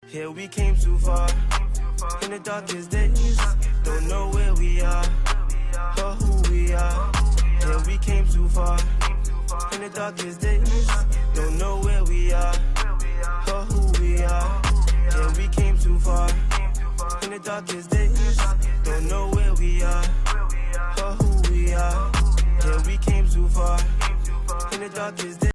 Here we came too far, in the darkest days, don't know where we are, or who we are. Here we came too far, in the darkest days, don't know where we are, or who we are. Here we came too far, in the darkest days, don't know where we are, or who we are. Here we came too far, in the darkest days.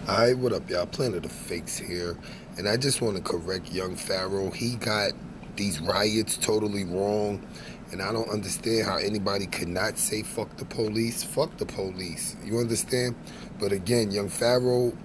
Alright, what up, y'all? Planet of Fakes here, and I just want to correct Young Pharaoh. He got these riots totally wrong, and I don't understand how anybody could not say fuck the police. Fuck the police. You understand? But again, Young Pharaoh,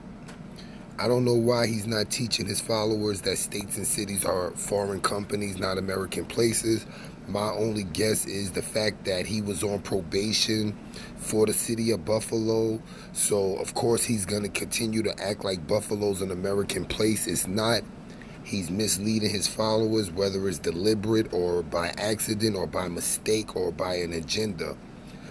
I don't know why he's not teaching his followers that states and cities are foreign companies, not American places. My only guess is the fact that he was on probation for the city of Buffalo. So, of course, he's going to continue to act like Buffalo's an American place. It's not. He's misleading his followers, whether it's deliberate or by accident or by mistake or by an agenda.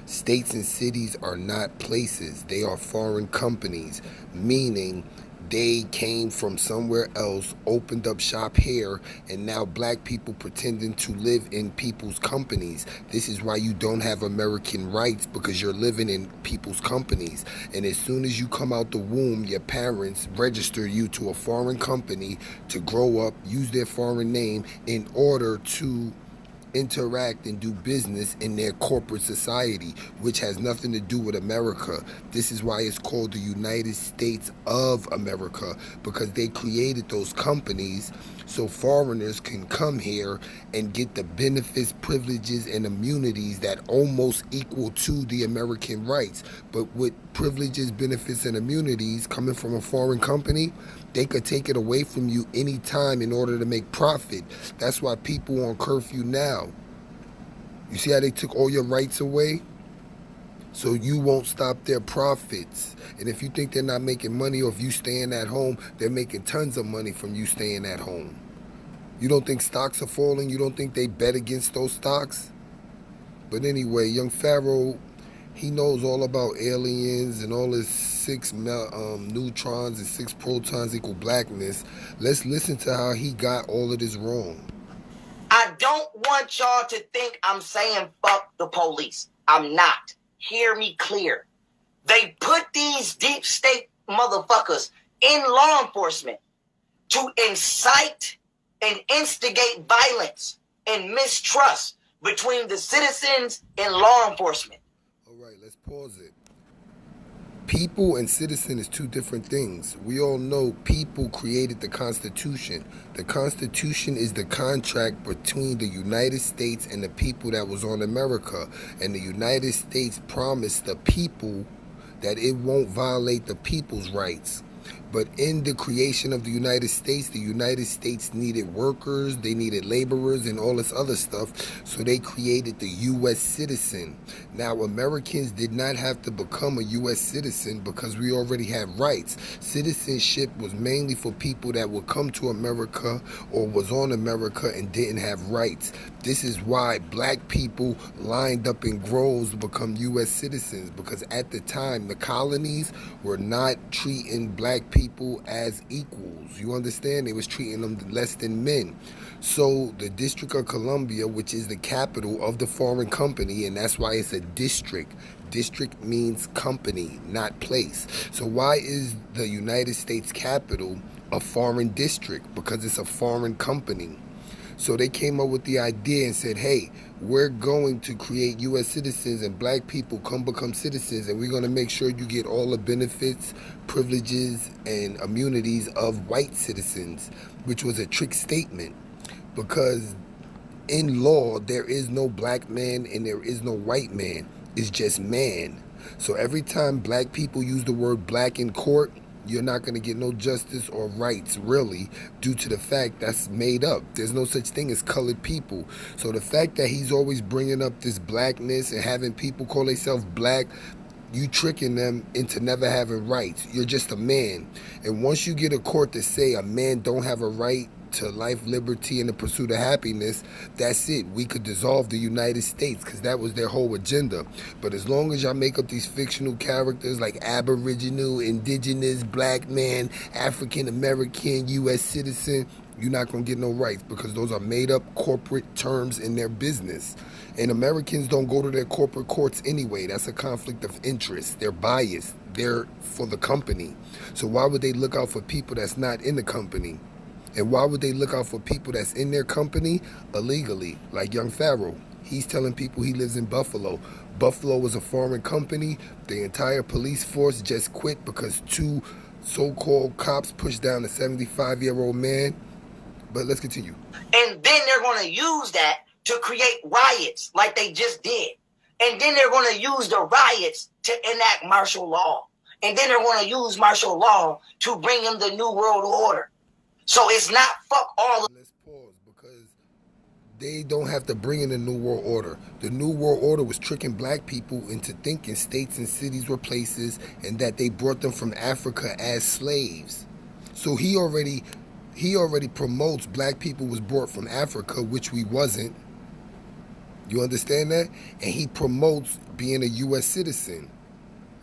States and cities are not places. They are foreign companies, meaning they came from somewhere else, opened up shop here, and now black people pretending to live in people's companies. This is why you don't have American rights, because you're living in people's companies. And as soon as you come out the womb, your parents register you to a foreign company to grow up, use their foreign name in order to interact and do business in their corporate society, which has nothing to do with America. This is why it's called the United States of America, because they created those companies so foreigners can come here and get the benefits, privileges, and immunities that almost equal to the American rights. But with privileges, benefits, and immunities coming from a foreign company, they could take it away from you anytime in order to make profit. That's why people on curfew now. You see how they took all your rights away? So you won't stop their profits. And if you think they're not making money, or if you staying at home, they're making tons of money from you staying at home. You don't think stocks are falling? You don't think they bet against those stocks? But anyway, Young Pharaoh, he knows all about aliens and all his 6 neutrons and 6 protons equal blackness. Let's listen to how he got all of this wrong. I don't want y'all to think I'm saying fuck the police. I'm not. Hear me clear. They put these deep state motherfuckers in law enforcement to incite and instigate violence and mistrust between the citizens and law enforcement. All right, let's pause it. People and citizen is two different things. We all know people created the Constitution. The Constitution is the contract between the United States and the people that was on America. And the United States promised the people that it won't violate the people's rights. But in the creation of the United States needed workers, they needed laborers, and all this other stuff. So they created the U.S. citizen. Now, Americans did not have to become a U.S. citizen because we already have rights. Citizenship was mainly for people that would come to America or was on America and didn't have rights. This is why black people lined up in groves to become U.S. citizens, because at the time, the colonies were not treating black people as equals. You understand? They was treating them less than men. So the District of Columbia, which is the capital of the foreign company, and that's why it's a district. District means company, not place. So why is the United States capital a foreign district? Because it's a foreign company. So they came up with the idea and said, hey, we're going to create U.S. citizens, and black people come become citizens, and we're going to make sure you get all the benefits, privileges, and immunities of white citizens, which was a trick statement, because in law, there is no black man and there is no white man. It's just man. So every time black people use the word black in court, you're not going to get no justice or rights, really, due to the fact that's made up. There's no such thing as colored people. So the fact that he's always bringing up this blackness and having people call themselves black, you tricking them into never having rights. You're just a man. And once you get a court to say a man don't have a right to life, liberty, and the pursuit of happiness, that's it. We could dissolve the United States, because that was their whole agenda. But as long as y'all make up these fictional characters like Aboriginal, Indigenous, Black man, African American, U.S. citizen, You're not going to get no rights because those are made up corporate terms in their business. And Americans don't go to their corporate courts anyway. That's a conflict of interest. They're biased. They're for the company. So why would they look out for people that's not in the company? And why would they look out for people that's in their company illegally? Like Young Pharaoh. He's telling people he lives in Buffalo. Buffalo was a foreign company. The entire police force just quit because two so-called cops pushed down a 75-year-old man. But let's continue. And then they're going to use that to create riots like they just did. And then they're going to use the riots to enact martial law. And then they're going to use martial law to bring in the New World Order. So it's not fuck all of... Let's pause because they don't have to bring in the New World Order. The New World Order was tricking black people into thinking states and cities were places and that they brought them from Africa as slaves. So he already promotes black people was brought from Africa, which we wasn't. You understand that? And he promotes being a U.S. citizen.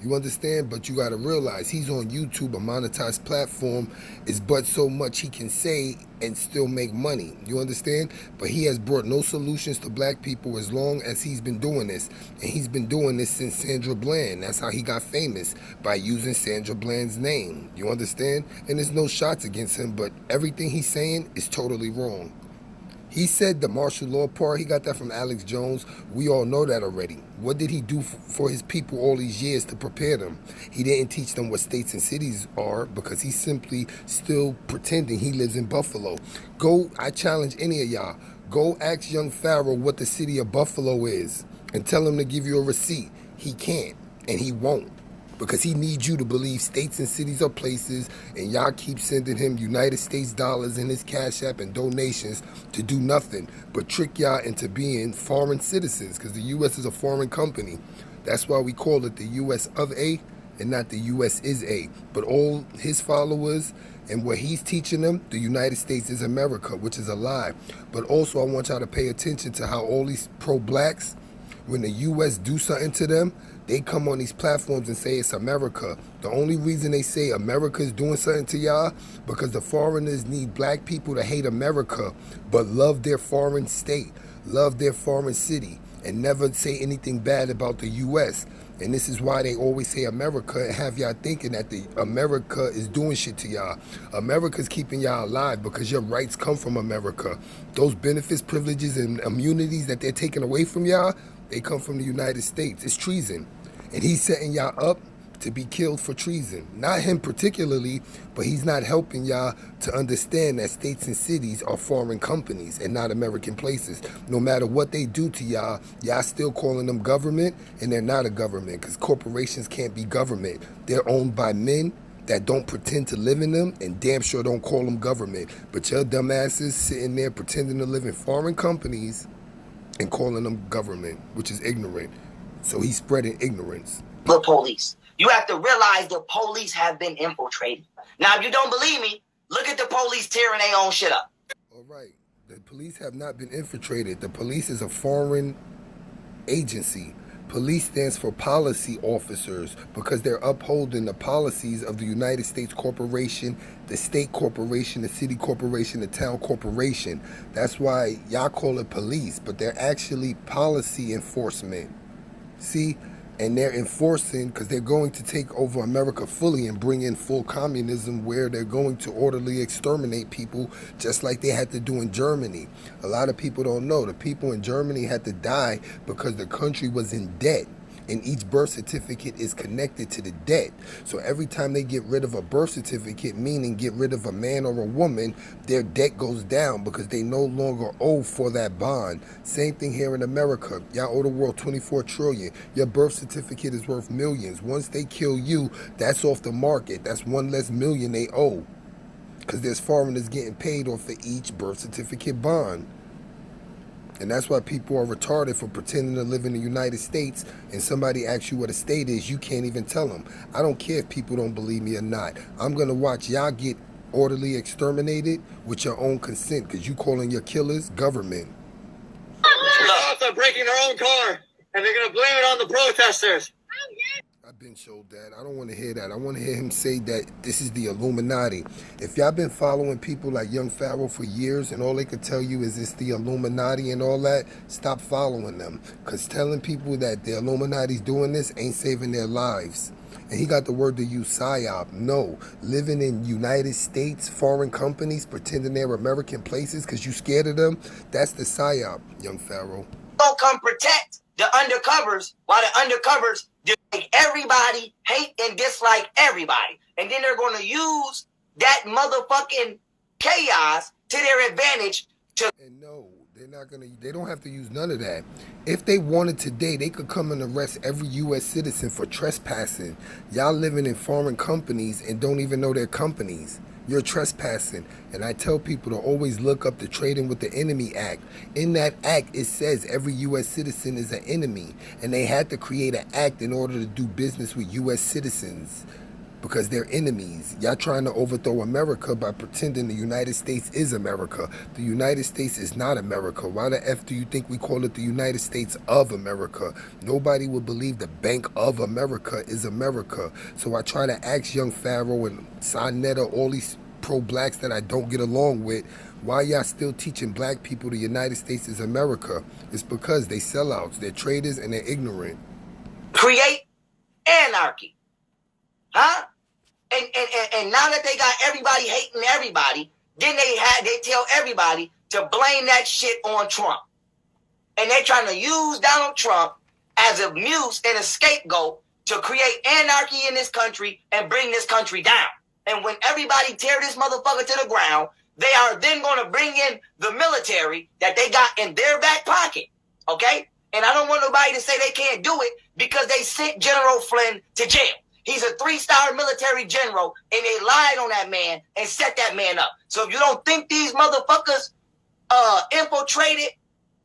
You understand? But you got to realize he's on YouTube, a monetized platform, is but so much he can say and still make money. You understand? But he has brought no solutions to black people as long as he's been doing this. And he's been doing this since Sandra Bland. That's how he got famous, by using Sandra Bland's name. You understand? And there's no shots against him, but everything he's saying is totally wrong. He said the martial law part, he got that from Alex Jones. We all know that already. What did he do for his people all these years to prepare them? He didn't teach them what states and cities are because he's simply still pretending he lives in Buffalo. I challenge any of y'all, go ask Young Pharaoh what the city of Buffalo is and tell him to give you a receipt. He can't and he won't. Because he needs you to believe states and cities are places, and y'all keep sending him United States dollars in his Cash App and donations to do nothing but trick y'all into being foreign citizens, because the U.S. is a foreign company. That's why we call it the U.S. of A and not the U.S. is A. But all his followers and what he's teaching them, the United States is America, which is a lie. But also I want y'all to pay attention to how all these pro-blacks, when the U.S. do something to them, they come on these platforms and say it's America. The only reason they say America is doing something to y'all because the foreigners need black people to hate America but love their foreign state, love their foreign city, and never say anything bad about the U.S. And this is why they always say America and have y'all thinking that the America is doing shit to y'all. America's keeping y'all alive because your rights come from America. Those benefits, privileges, and immunities that they're taking away from y'all, they come from the United States. It's treason. And he's setting y'all up to be killed for treason. Not him particularly, but he's not helping y'all to understand that states and cities are foreign companies and not American places. No matter what they do to y'all, y'all still calling them government, and they're not a government because corporations can't be government. They're owned by men that don't pretend to live in them and damn sure don't call them government. But your dumbasses sitting there pretending to live in foreign companies and calling them government, which is ignorant. So he's spreading ignorance. The police. You have to realize the police have been infiltrated. Now, if you don't believe me, look at the police tearing their own shit up. All right. The police have not been infiltrated. The police is a foreign agency. Police stands for policy officers because they're upholding the policies of the United States corporation, the state corporation, the city corporation, the town corporation. That's why y'all call it police, but they're actually policy enforcement. See, and they're enforcing because they're going to take over America fully and bring in full communism where they're going to orderly exterminate people just like they had to do in Germany. A lot of people don't know the people in Germany had to die because the country was in debt. And each birth certificate is connected to the debt. So every time they get rid of a birth certificate, meaning get rid of a man or a woman, their debt goes down because they no longer owe for that bond. Same thing here in America. Y'all owe the world $24 trillion. Your birth certificate is worth millions. Once they kill you, that's off the market. That's one less million they owe. Because there's foreigners getting paid off for each birth certificate bond. And that's why people are retarded for pretending to live in the United States, and somebody asks you what a state is, you can't even tell them. I don't care if people don't believe me or not. I'm going to watch y'all get orderly exterminated with your own consent because you calling your killers government. The cops are breaking their own car, and they're going to blame it on the protesters. I've been showed that. I don't want to hear that. I want to hear him say that this is the Illuminati. If y'all been following people like Young Pharaoh for years and all they could tell you is it's the Illuminati and all that, stop following them. Because telling people that the Illuminati's doing this ain't saving their lives. And he got the word to use psyop. No, living in United States, foreign companies, pretending they're American places because you scared of them, that's the psyop, Young Pharaoh. Don't come protect the undercovers while the undercovers dislike everybody, hate and dislike everybody. And then they're going to use that motherfucking chaos to their advantage to... And no, they're not going to, they don't have to use none of that. If they wanted today, they could come and arrest every U.S. citizen for trespassing. Y'all living in foreign companies and don't even know their companies. You're trespassing. And I tell people to always look up the Trading with the Enemy Act. In that act, it says every U.S. citizen is an enemy. And they had to create an act in order to do business with U.S. citizens because they're enemies. Y'all trying to overthrow America by pretending the United States is America. The United States is not America. Why the F do you think we call it the United States of America? Nobody would believe the Bank of America is America. So I try to ask Young Pharaoh and Sonetta, all these pro-blacks that I don't get along with, why y'all still teaching black people the United States is America? It's because they sellouts, they're traitors, and they're ignorant. Create anarchy. Huh? And now that they got everybody hating everybody, then they tell everybody to blame that shit on Trump. And they trying to use Donald Trump as a muse and a scapegoat to create anarchy in this country and bring this country down. And when everybody tear this motherfucker to the ground, they are then going to bring in the military that they got in their back pocket. Okay? And I don't want nobody to say they can't do it because they sent General Flynn to jail. He's a 3-star military general, and they lied on that man and set that man up. So if you don't think these motherfuckers infiltrated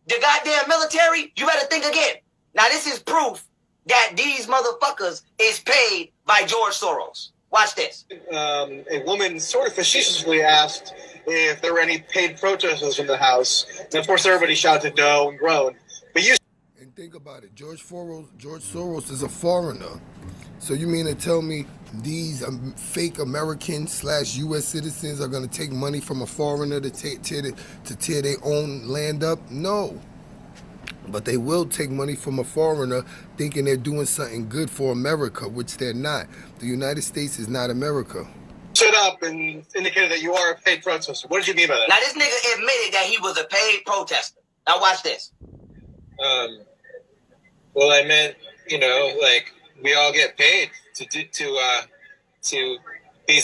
the goddamn military, you better think again. Now, this is proof that these motherfuckers is paid by George Soros. Watch this. A woman sort of facetiously asked if there were any paid protesters in the House. And, of course, everybody shouted no and groaned. But you... And think about it. George Soros is a foreigner. So you mean to tell me these fake Americans / U.S. citizens are going to take money from a foreigner to tear their own land up? No. But they will take money from a foreigner thinking they're doing something good for America, which they're not. The United States is not America. Stood up and indicated that you are a paid protester. What did you mean by that? Now, this nigga admitted that he was a paid protester. Now, watch this. Well, I meant, like... we all get paid to be...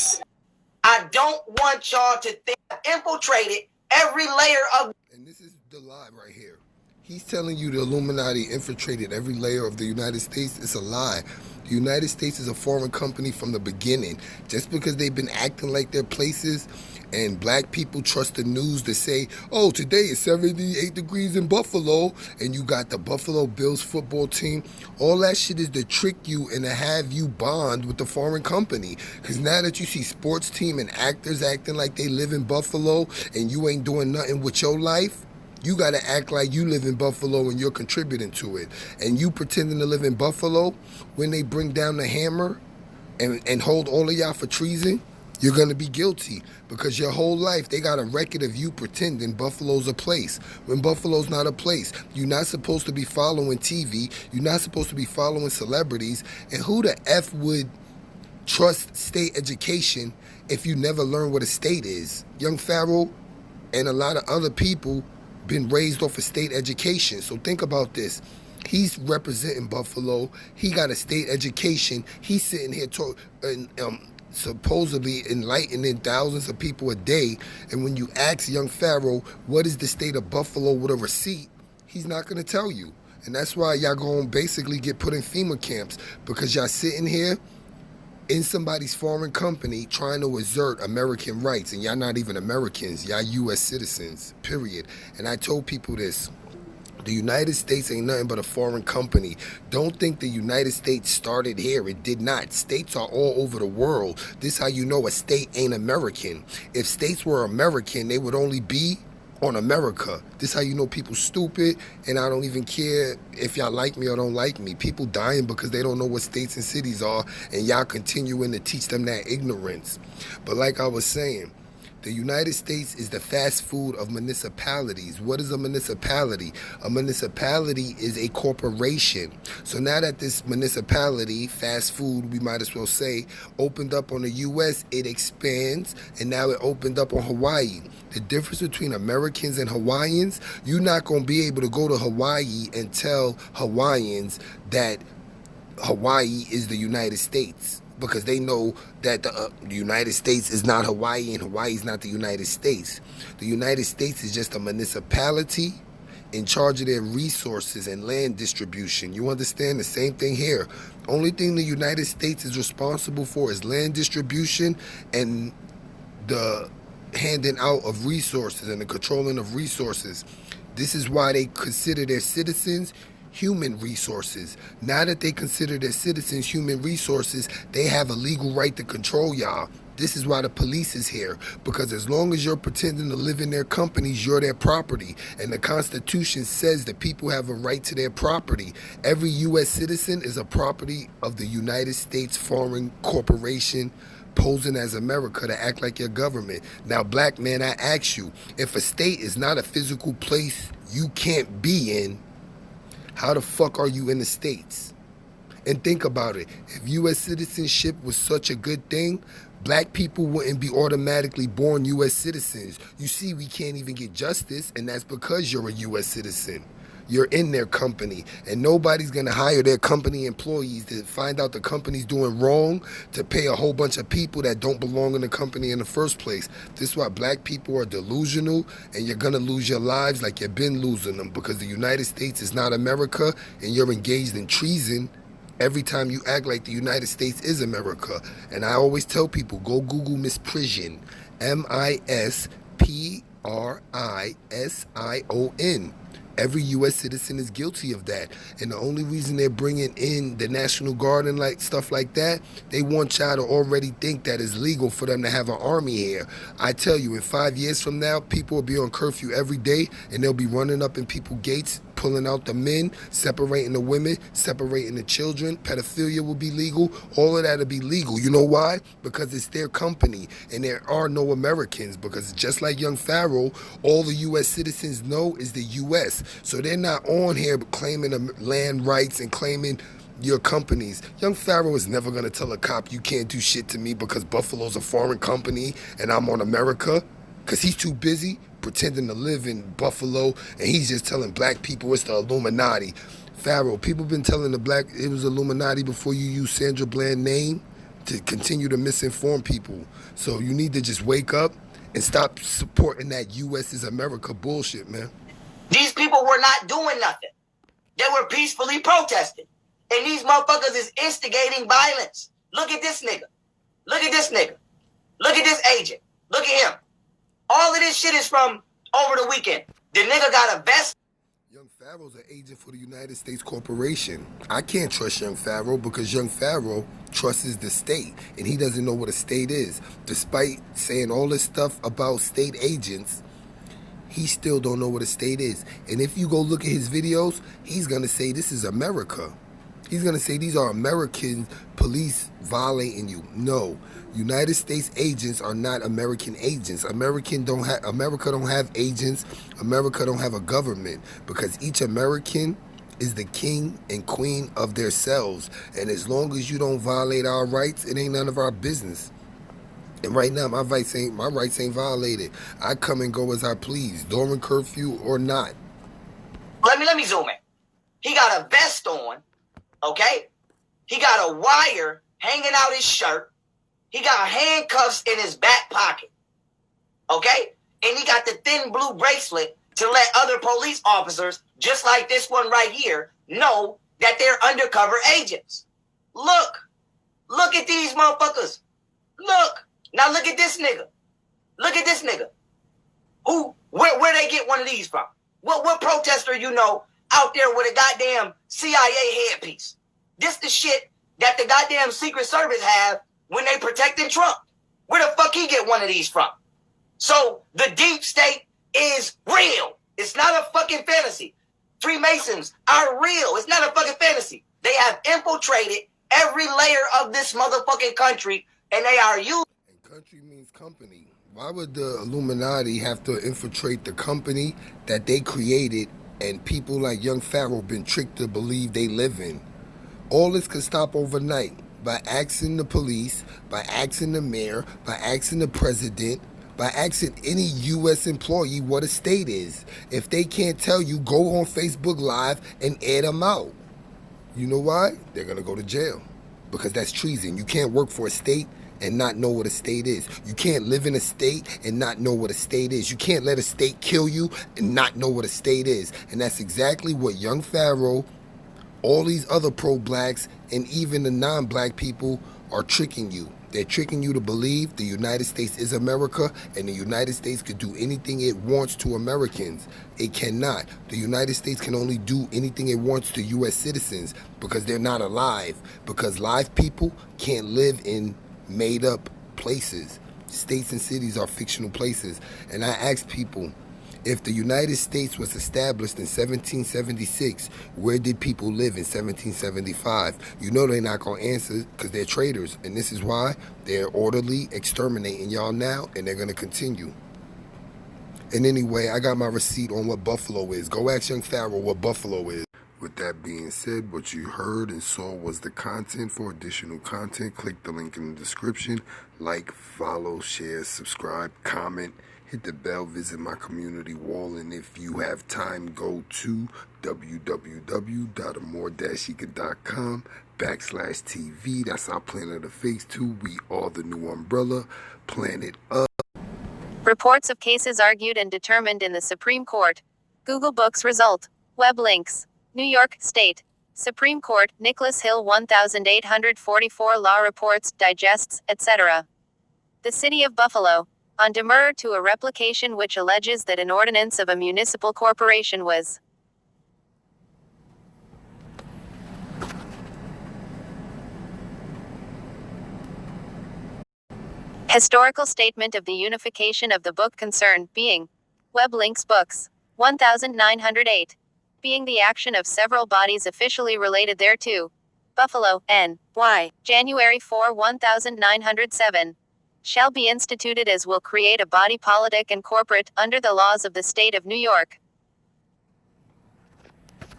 I don't want y'all to think I've infiltrated every layer of... And this is the lie right here. He's telling you the Illuminati infiltrated every layer of the United States. It's a lie. The United States is a foreign company from the beginning. Just because they've been acting like they're places and black people trust the news to say, oh, today it's 78 degrees in Buffalo, and you got the Buffalo Bills football team. All that shit is to trick you and to have you bond with the foreign company. Because now that you see sports team and actors acting like they live in Buffalo and you ain't doing nothing with your life, you got to act like you live in Buffalo and you're contributing to it. And you pretending to live in Buffalo, when they bring down the hammer and hold all of y'all for treason, you're going to be guilty because your whole life they got a record of you pretending Buffalo's a place when Buffalo's not a place. You're not supposed to be following TV. You're not supposed to be following celebrities. And who the F would trust state education if you never learn what a state is? Young Pharaoh and a lot of other people been raised off of state education. So think about this. He's representing Buffalo. He got a state education. He's sitting here supposedly enlightening thousands of people a day. And when you ask Young Pharaoh, what is the state of Buffalo with a receipt, he's not going to tell you. And that's why y'all going to basically get put in FEMA camps, because y'all sitting here in somebody's foreign company trying to assert American rights, and y'all not even Americans. Y'all U.S. citizens, period. And I told people this. The United States ain't nothing but a foreign company. Don't think the United States started here. It did not. States are all over the world. This is how you know a state ain't American. If states were American, they would only be on America. This how you know people stupid, and I don't even care if y'all like me or don't like me. People dying because they don't know what states and cities are, and y'all continuing to teach them that ignorance. But like I was saying, the United States is the fast food of municipalities. What is a municipality? A municipality is a corporation. So now that this municipality, fast food, we might as well say, opened up on the U.S., it expands, and now it opened up on Hawaii. The difference between Americans and Hawaiians, you're not going to be able to go to Hawaii and tell Hawaiians that Hawaii is the United States, because they know that the United States is not Hawaii and Hawaii is not the United States. The United States is just a municipality in charge of their resources and land distribution. You understand? The same thing here. Only thing the United States is responsible for is land distribution and the handing out of resources and the controlling of resources. This is why they consider their citizens human resources. Now that they consider their citizens human resources, they have a legal right to control y'all. This is why the police is here, because as long as you're pretending to live in their companies, you're their property. And the Constitution says that people have a right to their property. Every U.S. citizen is a property of the United States foreign corporation posing as America to act like your government. Now, black man, I ask you, if a state is not a physical place you can't be in, how the fuck are you in the States? And think about it. If U.S. citizenship was such a good thing, black people wouldn't be automatically born U.S. citizens. You see, we can't even get justice, and that's because you're a U.S. citizen. You're in their company, and nobody's going to hire their company employees to find out the company's doing wrong to pay a whole bunch of people that don't belong in the company in the first place. This is why black people are delusional, and you're going to lose your lives like you've been losing them, because the United States is not America, and you're engaged in treason every time you act like the United States is America. And I always tell people, go Google misprision, misprision. Every U.S. citizen is guilty of that. And the only reason they're bringing in the National Guard and like stuff like that, they want y'all to already think that it's legal for them to have an army here. I tell you, in 5 years from now, people will be on curfew every day, and they'll be running up in people's gates, pulling out the men, separating the women, separating the children. Pedophilia will be legal. All of that will be legal. You know why? Because it's their company, and there are no Americans. Because just like Young Pharaoh, all the U.S. citizens know is the U.S. So they're not on here claiming land rights and claiming your companies. Young Pharaoh is never going to tell a cop, you can't do shit to me because Buffalo's a foreign company and I'm on America, because he's too busy pretending to live in Buffalo, and he's just telling black people it's the Illuminati. Pharaoh, people been telling the black it was Illuminati before you use Sandra Bland's name to continue to misinform people. So you need to just wake up and stop supporting that U.S. is America bullshit, man. These people were not doing nothing. They were peacefully protesting. And these motherfuckers is instigating violence. Look at this nigga. Look at this nigga. Look at this agent. Look at him. All of this shit is from over the weekend. The nigga got a vest. Young Pharaoh's an agent for the United States Corporation. I can't trust Young Pharaoh because Young Pharaoh trusts the state, and he doesn't know what a state is. Despite saying all this stuff about state agents, he still don't know what a state is. And if you go look at his videos, he's going to say this is America. He's going to say these are American police violating you. No, United States agents are not American agents. America don't have agents. America don't have a government, because each American is the king and queen of their selves. And as long as you don't violate our rights, it ain't none of our business. And right now, my rights ain't violated. I come and go as I please, during curfew or not. Let me zoom in. He got a vest on, okay? He got a wire hanging out his shirt. He got handcuffs in his back pocket, okay? And he got the thin blue bracelet to let other police officers, just like this one right here, know that they're undercover agents. Look at these motherfuckers. Look. Now look at this nigga. Look at this nigga. Where they get one of these from? What protester you know out there with a goddamn CIA headpiece? This the shit that the goddamn Secret Service have when they protecting Trump. Where the fuck he get one of these from? So the deep state is real. It's not a fucking fantasy. Freemasons are real. It's not a fucking fantasy. They have infiltrated every layer of this motherfucking country, and they are using. And country means company. Why would the Illuminati have to infiltrate the company that they created and people like Young Pharaoh been tricked to believe they live in? All this could stop overnight by asking the police, by asking the mayor, by asking the president, by asking any U.S. employee what a state is. If they can't tell you, go on Facebook Live and air them out. You know why? They're going to go to jail because that's treason. You can't work for a state and not know what a state is. You can't live in a state and not know what a state is. You can't let a state kill you and not know what a state is. And that's exactly what Young Pharaoh, all these other pro-blacks, and even the non-black people are tricking you. They're tricking you to believe the United States is America and the United States could do anything it wants to Americans. It cannot. The United States can only do anything it wants to U.S. citizens because they're not alive. Because live people can't live in made-up places. States and cities are fictional places. And I ask people, if the United States was established in 1776, where did people live in 1775? You know they're not going to answer because they're traitors. And this is why they're orderly exterminating y'all now, and they're going to continue. And anyway, I got my receipt on what Buffalo is. Go ask Young Pharaoh what Buffalo is. With that being said, what you heard and saw was the content. For additional content, click the link in the description. Like, follow, share, subscribe, comment. Hit the bell, visit my community wall, and if you have time, go to www.amor-eka.com/TV. That's our Planet of Fakes 2. We are the new umbrella, Planet of. Reports of cases argued and determined in the Supreme Court. Google Books result. Web links. New York State Supreme Court, Nicholas Hill 1844 Law Reports, Digests, etc. The City of Buffalo. On demurrer to a replication which alleges that an ordinance of a municipal corporation was historical statement of the unification of the book concern, being web links books 1908, being the action of several bodies officially related thereto. Buffalo, N.Y., January 4, 1907. Shall be instituted as will create a body politic and corporate, under the laws of the state of New York.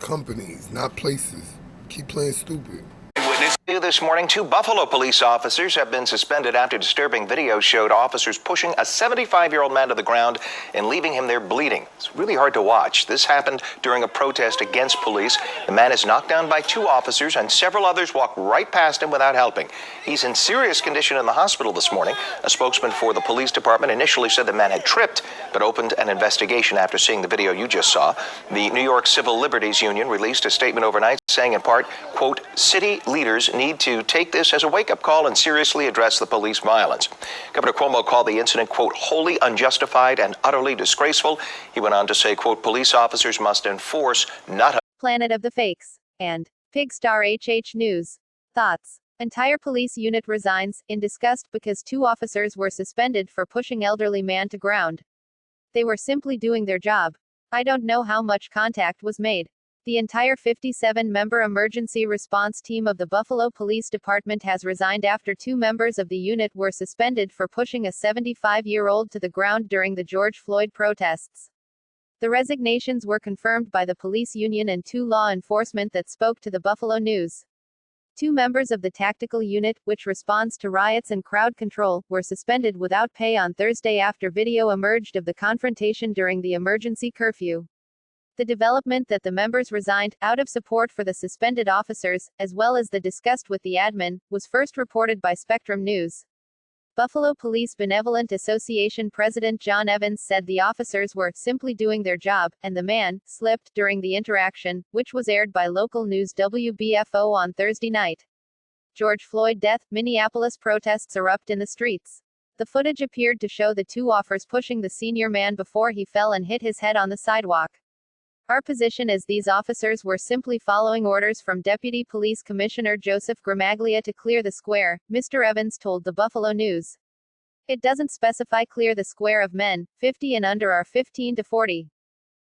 Companies, not places. Keep playing stupid. Witness this morning, 2 Buffalo police officers have been suspended after disturbing video showed officers pushing a 75-year-old man to the ground and leaving him there bleeding. It's really hard to watch. This happened during a protest against police. The man is knocked down by 2 officers and several others walked right past him without helping. He's in serious condition in the hospital this morning. A spokesman for the police department initially said the man had tripped, but opened an investigation after seeing the video you just saw. The New York Civil Liberties Union released a statement overnight saying in part, quote, city leaders need to take this as a wake-up call and seriously address the police violence. Governor Cuomo called the incident, quote, wholly unjustified and utterly disgraceful. He went on to say, quote, police officers must enforce not Planet of the Fakes and Pigstar HH News. Thoughts. Entire police unit resigns, in disgust because 2 officers were suspended for pushing elderly man to ground. They were simply doing their job. I don't know how much contact was made. The entire 57-member emergency response team of the Buffalo Police Department has resigned after 2 members of the unit were suspended for pushing a 75-year-old to the ground during the George Floyd protests. The resignations were confirmed by the police union and 2 law enforcement that spoke to the Buffalo News. 2 members of the tactical unit, which responds to riots and crowd control, were suspended without pay on Thursday after video emerged of the confrontation during the emergency curfew. The development that the members resigned, out of support for the suspended officers, as well as the disgust with the admin, was first reported by Spectrum News. Buffalo Police Benevolent Association President John Evans said the officers were simply doing their job, and the man slipped during the interaction, which was aired by local news WBFO on Thursday night. George Floyd death, Minneapolis protests erupt in the streets. The footage appeared to show the 2 officers pushing the senior man before he fell and hit his head on the sidewalk. Our position is these officers were simply following orders from Deputy Police Commissioner Joseph Gramaglia to clear the square, Mr. Evans told the Buffalo News. It doesn't specify clear the square of men, 50 and under are 15 to 40.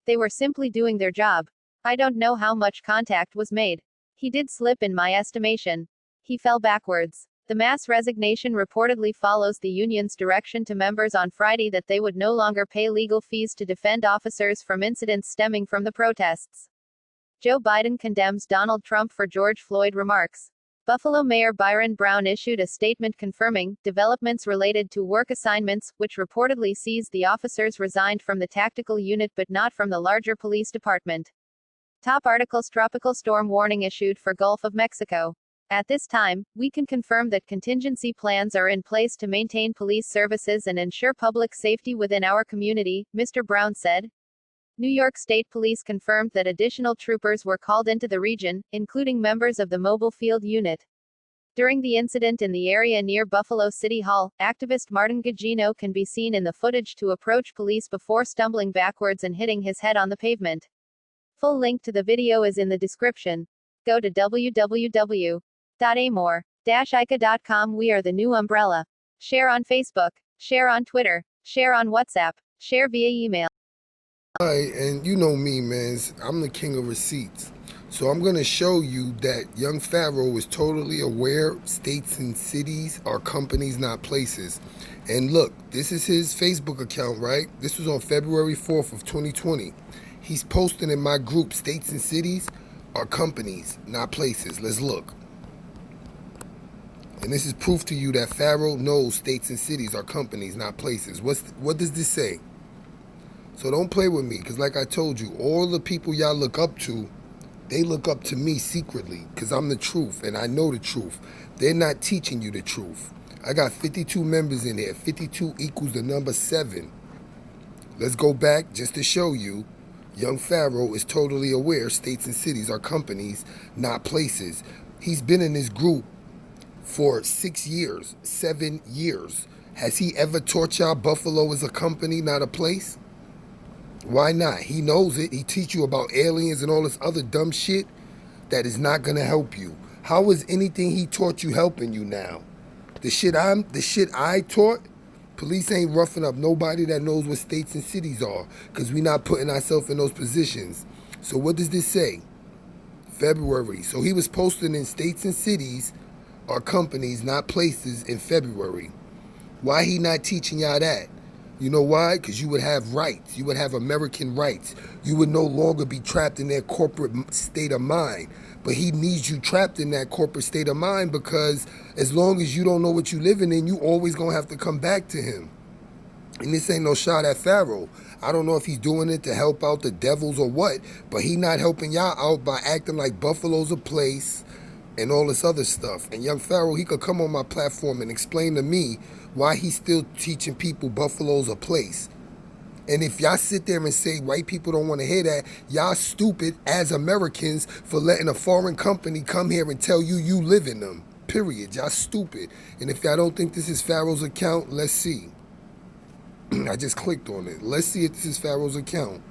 They were simply doing their job. I don't know how much contact was made. He did slip in my estimation. He fell backwards. The mass resignation reportedly follows the union's direction to members on Friday that they would no longer pay legal fees to defend officers from incidents stemming from the protests. Joe Biden condemns Donald Trump for George Floyd remarks. Buffalo Mayor Byron Brown issued a statement confirming developments related to work assignments, which reportedly sees the officers resigned from the tactical unit but not from the larger police department. Top articles: tropical storm warning issued for Gulf of Mexico. At this time, we can confirm that contingency plans are in place to maintain police services and ensure public safety within our community, Mr. Brown said. New York State Police confirmed that additional troopers were called into the region, including members of the Mobile Field Unit. During the incident in the area near Buffalo City Hall, activist Martin Gugino can be seen in the footage to approach police before stumbling backwards and hitting his head on the pavement. Full link to the video is in the description. Go to www.amor-ica.com. We are the new umbrella. Share on Facebook, share on Twitter, share on WhatsApp, share via email. Alright, and you know me, man. I'm the king of receipts. So I'm going to show you that Young Pharaoh is totally aware states and cities are companies, not places. And look, this is his Facebook account, right? This was on February 4th of 2020. He's posting in my group, states and cities are companies, not places. Let's look. And this is proof to you that Pharaoh knows states and cities are companies, not places. What does this say? So don't play with me, because like I told you, all the people y'all look up to, they look up to me secretly, because I'm the truth, and I know the truth. They're not teaching you the truth. I got 52 members in here. 52 equals the number 7. Let's go back just to show you. Young Pharaoh is totally aware states and cities are companies, not places. He's been in this group for 6 years, 7 years. Has he ever taught y'all Buffalo is a company, not a place? Why not? He knows it. He teach you about aliens and all this other dumb shit that is not gonna help you. How is anything he taught you helping you now? The shit I taught, police ain't roughing up nobody that knows what states and cities are, because we not putting ourselves in those positions. So what does this say? February. So he was posting in states and cities are companies, not places, in February. Why he not teaching y'all that? You know why? Because you would have rights. You would have American rights. You would no longer be trapped in their corporate state of mind. But he needs you trapped in that corporate state of mind, because as long as you don't know what you're living in, you always going to have to come back to him. And this ain't no shot at Pharaoh. I don't know if he's doing it to help out the devils or what, but he not helping y'all out by acting like Buffalo's a place and all this other stuff. And Young Pharaoh, he could come on my platform and explain to me why he's still teaching people Buffalo's a place. And if y'all sit there and say white people don't want to hear that, y'all stupid as Americans for letting a foreign company come here and tell you you live in them. Period. Y'all stupid. And if y'all don't think this is Pharaoh's account, let's see. I just clicked on it. Let's see if this is Pharaoh's account.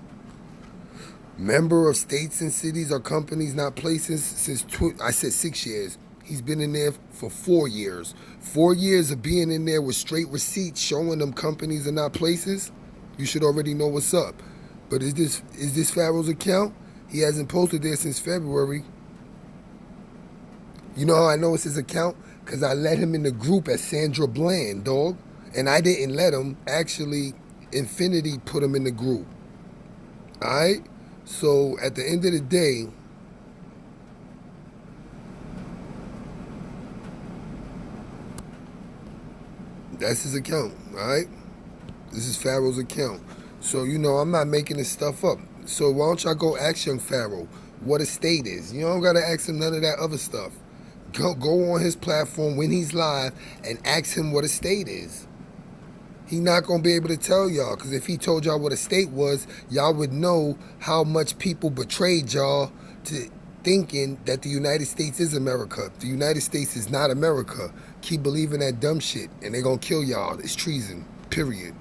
Member of states and cities or companies, not places, since I said 6 years. He's been in there for 4 years. 4 years of being in there with straight receipts showing them companies are not places. You should already know what's up. But is this Pharaoh's account? He hasn't posted there since February. You know how I know it's his account? Because I let him in the group as Sandra Bland, dog. And I didn't let him. Actually, Infinity put him in the group. Alright? So at the end of the day, that's his account, alright? This is Pharaoh's account. So, you know, I'm not making this stuff up. So why don't y'all go ask Young Pharaoh what a state is? You don't gotta ask him none of that other stuff. Go on his platform when he's live and ask him what a state is. He not going to be able to tell y'all, because if he told y'all what a state was, y'all would know how much people betrayed y'all to thinking that the United States is America. The United States is not America. Keep believing that dumb shit, and they're going to kill y'all. It's treason, period.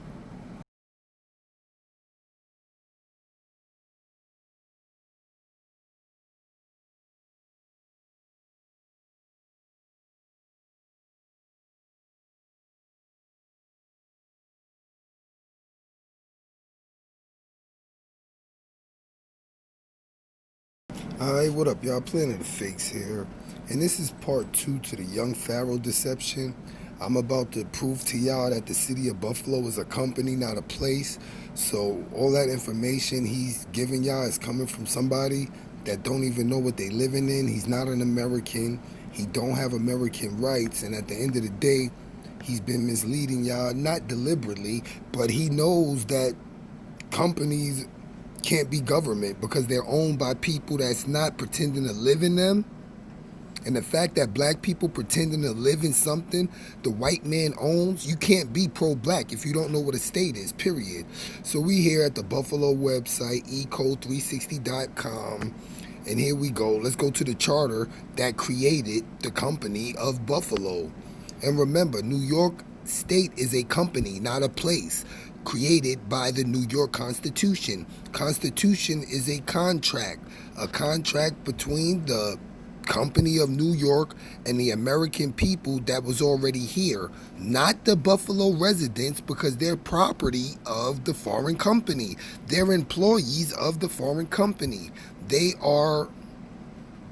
Alright, what up, y'all? Planet of Fakes here. And this is part 2 to the Yung Pharaoh Deception. I'm about to prove to y'all that the city of Buffalo is a company, not a place. So all that information he's giving y'all is coming from somebody that don't even know what they living in. He's not an American. He don't have American rights. And at the end of the day, he's been misleading y'all, not deliberately, but he knows that companies can't be government because they're owned by people that's not pretending to live in them. And the fact that black people pretending to live in something the white man owns, you can't be pro-black if you don't know what a state is, period. So we here at the Buffalo website, eco360.com, and here we go. Let's go to the charter that created the company of Buffalo. And remember, New York State is a company, not a place, created by the New York Constitution. Constitution is a contract between the company of New York and the American people that was already here, not the Buffalo residents, because they're property of the foreign company. They're employees of the foreign company. They are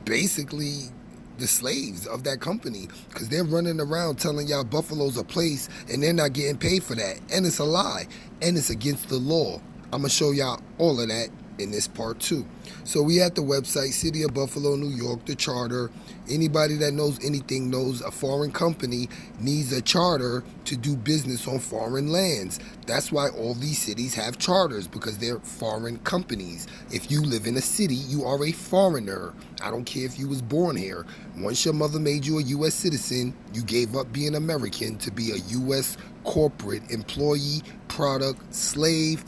basically the slaves of that company because they're running around telling y'all Buffalo's a place and they're not getting paid for that. And it's a lie. And it's against the law. I'm going to show y'all all of that in this part 2. So we at the website, City of Buffalo, New York, the charter. Anybody that knows anything knows a foreign company needs a charter to do business on foreign lands. That's why all these cities have charters, because they're foreign companies. If you live in a city, you are a foreigner. I don't care if you was born here. Once your mother made you a U.S. citizen, you gave up being American to be a U.S. corporate employee, product, slave,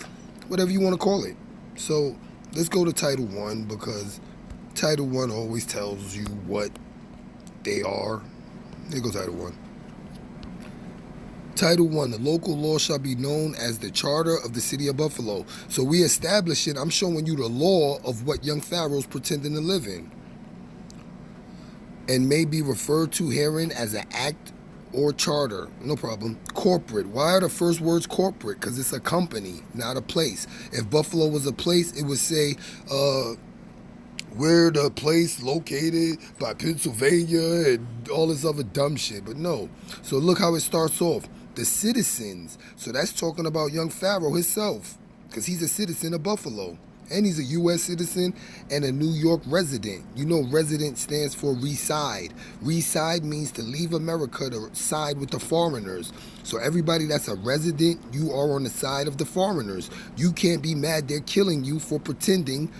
whatever you want to call it. So let's go to Title 1, because Title 1 always tells you what they are. Here goes Title 1. Title 1, the local law shall be known as the Charter of the City of Buffalo. So we establish it. I'm showing you the law of what Yung Pharaoh's pretending to live in. And may be referred to herein as an act or charter. No problem. Corporate. Why are the first words corporate? Because it's a company, not a place. If Buffalo was a place, it would say, where the place located by Pennsylvania and all this other dumb shit. But no. So look how it starts off. The citizens. So that's talking about Yung Pharaoh himself, because he's a citizen of Buffalo. And he's a U.S. citizen and a New York resident. You know, resident stands for reside. Reside means to leave America to side with the foreigners. So everybody that's a resident, you are on the side of the foreigners. You can't be mad they're killing you for pretending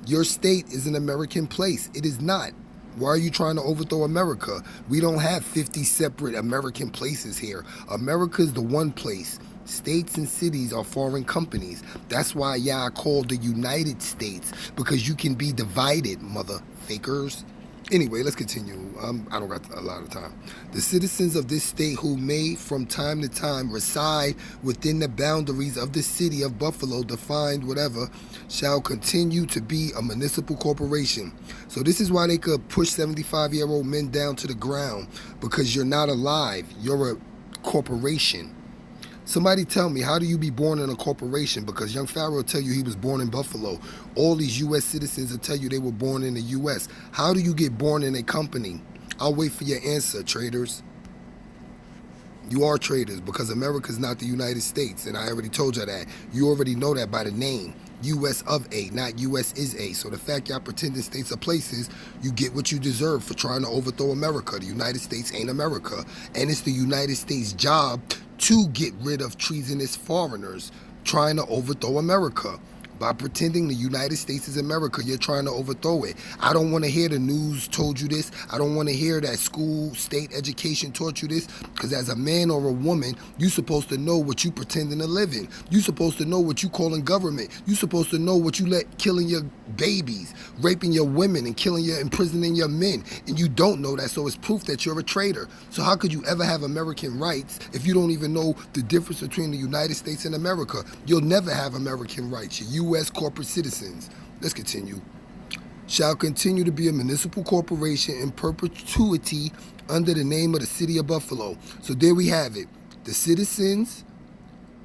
your state is an American place. It is not. Why are you trying to overthrow America? We don't have 50 separate American places here. America is the one place. States and cities are foreign companies. That's why y'all called the United States, because you can be divided, mother fakers. Anyway, let's continue. I don't got a lot of time. The citizens of this state who may from time to time reside within the boundaries of the city of Buffalo, defined whatever, shall continue to be a municipal corporation. So this is why they could push 75-year-old men down to the ground, because you're not alive. You're a corporation. Somebody tell me, how do you be born in a corporation? Because Yung Pharaoh will tell you he was born in Buffalo. All these U.S. citizens will tell you they were born in the U.S. How do you get born in a company? I'll wait for your answer, traders. You are traders, because America's not the United States, and I already told you that. You already know that by the name. U.S. of A, not U.S. is A. So the fact y'all pretending states are places, you get what you deserve for trying to overthrow America. The United States ain't America. And it's the United States' job to get rid of treasonous foreigners trying to overthrow America. By pretending the United States is America, you're trying to overthrow it. I don't want to hear the news told you this. I don't want to hear that school, state education taught you this, because as a man or a woman, you're supposed to know what you pretending to live in. You're supposed to know what you calling government. You're supposed to know what you let killing your babies, raping your women, and killing your, imprisoning your men. And you don't know that, so it's proof that you're a traitor. So how could you ever have American rights if you don't even know the difference between the United States and America? You'll never have American rights. You're U.S. corporate citizens. Let's continue. Shall continue to be a municipal corporation in perpetuity under the name of the City of Buffalo. So there we have it. The citizens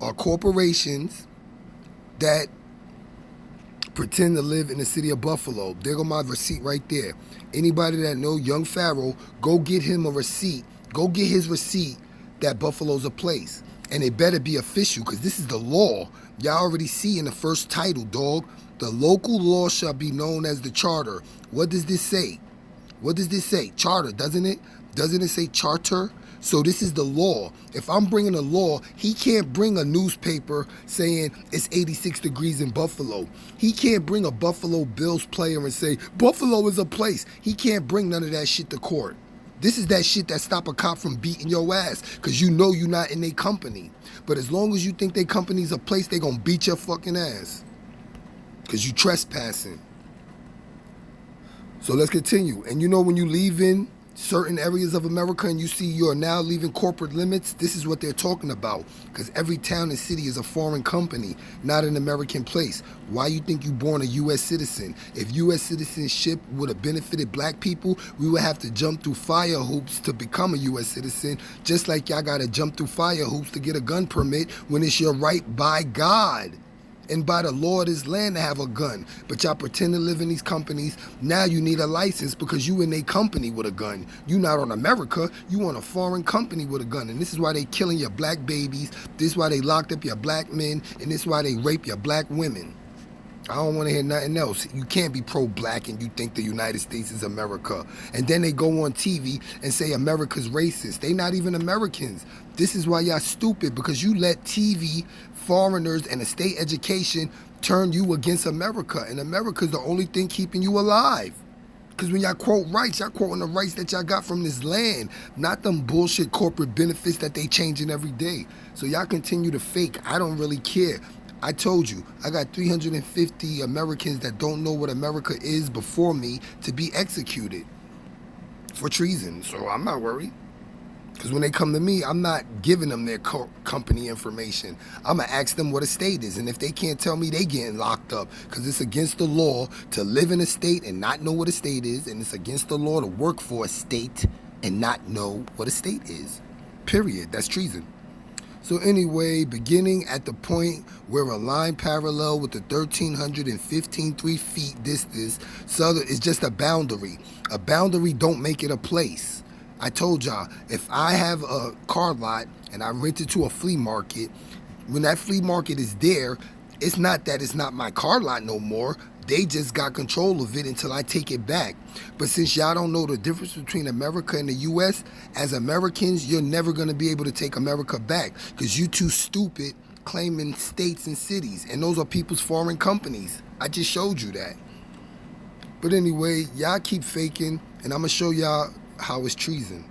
are corporations that pretend to live in the city of Buffalo. There go my receipt right there. Anybody that know Young Pharaoh, go get him a receipt. Go get his receipt that Buffalo's a place. And it better be official, because this is the law. Y'all already see in the first title, dog. The local law shall be known as the charter. What does this say? What does this say? Charter, doesn't it? Doesn't it say charter? So this is the law. If I'm bringing a law, he can't bring a newspaper saying it's 86 degrees in Buffalo. He can't bring a Buffalo Bills player and say, Buffalo is a place. He can't bring none of that shit to court. This is that shit that stop a cop from beating your ass, because you know you're not in their company. But as long as you think their company's a place, they gonna beat your fucking ass, because you trespassing. So let's continue. And you know, when you leave in certain areas of America and you see you are now leaving corporate limits, this is what they're talking about. Because every town and city is a foreign company, not an American place. Why you think you born a U.S. citizen? If U.S. citizenship would have benefited black people, we would have to jump through fire hoops to become a U.S. citizen, just like y'all got to jump through fire hoops to get a gun permit when it's your right by God and by the law of this land to have a gun. But y'all pretend to live in these companies. Now you need a license because you in a company with a gun. You not on America, you on a foreign company with a gun. And this is why they killing your black babies. This is why they locked up your black men. And this is why they rape your black women. I don't want to hear nothing else. You can't be pro-black and you think the United States is America. And then they go on TV and say America's racist. They not even Americans. This is why y'all stupid, because you let TV, foreigners, and a state education turn you against America. And America's the only thing keeping you alive. Because when y'all quote rights, y'all quoting the rights that y'all got from this land, not them bullshit corporate benefits that they changing every day. So y'all continue to fake. I don't really care. I told you, I got 350 Americans that don't know what America is before me to be executed for treason. So I'm not worried. Because when they come to me, I'm not giving them their company information. I'm going to ask them what a state is. And if they can't tell me, they getting locked up. Because it's against the law to live in a state and not know what a state is. And it's against the law to work for a state and not know what a state is. Period. That's treason. So anyway, beginning at the point where a line parallel with the 1,315 feet distance, southern is just a boundary. A boundary don't make it a place. I told y'all, if I have a car lot and I rent it to a flea market, when that flea market is there, it's not that it's not my car lot no more. They just got control of it until I take it back. But since y'all don't know the difference between America and the U.S., as Americans, you're never going to be able to take America back because you too stupid claiming states and cities. And those are people's foreign companies. I just showed you that. But anyway, y'all keep faking, and I'm going to show y'all how it's treason.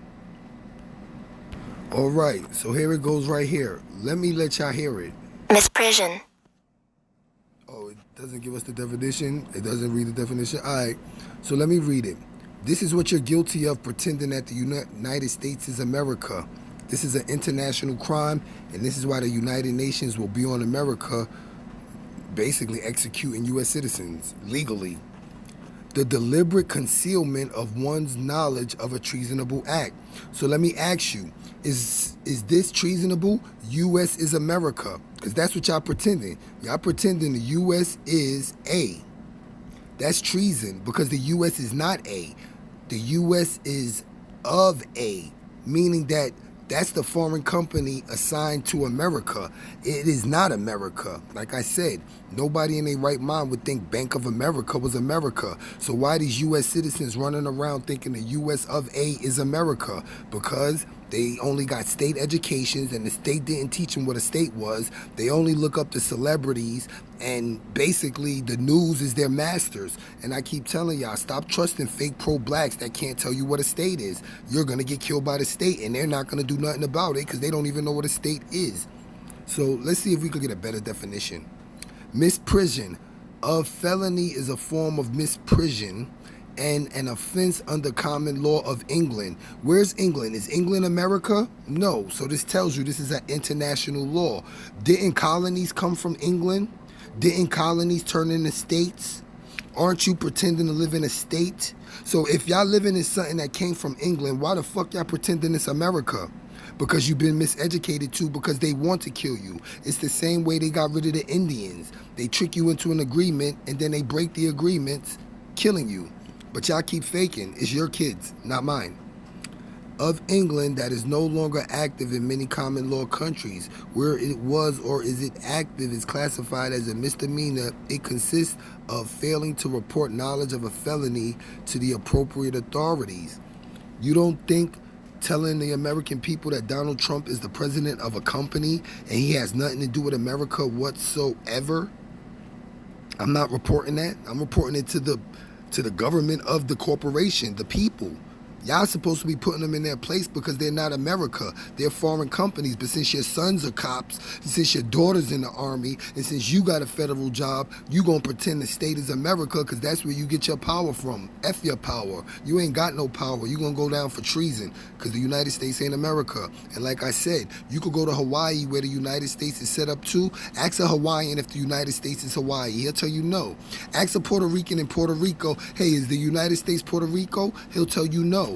All right, so here it goes right here. Let me let y'all hear it. Misprision. Oh, it doesn't give us the definition. It doesn't read the definition. All right, so let me read it. This is what you're guilty of, pretending that the United States is America. This is an international crime, and this is why the United Nations will be on America, basically executing U.S. citizens legally. The deliberate concealment of one's knowledge of a treasonable act. So let me ask you, is this treasonable? U.S. is America. Because that's what y'all pretending. Y'all pretending the U.S. is A. That's treason because the U.S. is not A. The U.S. is of A, meaning that that's the foreign company assigned to America. It is not America. Like I said, nobody in their right mind would think Bank of America was America. So why these U.S. citizens running around thinking the U.S. of A is America? Because they only got state educations and the state didn't teach them what a state was. They only look up to celebrities and basically the news is their masters. And I keep telling y'all, stop trusting fake pro-blacks that can't tell you what a state is. You're going to get killed by the state and they're not going to do nothing about it because they don't even know what a state is. So let's see if we could get a better definition. Misprision. A felony is a form of misprision and an offense under common law of England. Where's England? Is England America? No. So this tells you this is an international law. Didn't colonies come from England? Didn't colonies turn into states? Aren't you pretending to live in a state? So if y'all living in something that came from England, why the fuck y'all pretending it's America? because you've been miseducated too, because they want to kill you. It's the same way they got rid of the Indians. They trick you into an agreement and then they break the agreements, killing you. But y'all keep faking. It's your kids, not mine. Of England that is no longer active in many common law countries. Where it was or is it active is classified as a misdemeanor. It consists of failing to report knowledge of a felony to the appropriate authorities. You don't think telling the American people that Donald Trump is the president of a company and he has nothing to do with America whatsoever? I'm not reporting that. I'm reporting it to the government of the corporation, the people. Y'all supposed to be putting them in their place because they're not America. They're foreign companies. But since your sons are cops, since your daughter's in the army, and since you got a federal job, you gonna pretend the state is America because that's where you get your power from. F your power. You ain't got no power. You gonna go down for treason because the United States ain't America. And like I said, you could go to Hawaii where the United States is set up too. Ask a Hawaiian if the United States is Hawaii. He'll tell you no. Ask a Puerto Rican in Puerto Rico, hey, is the United States Puerto Rico? He'll tell you no.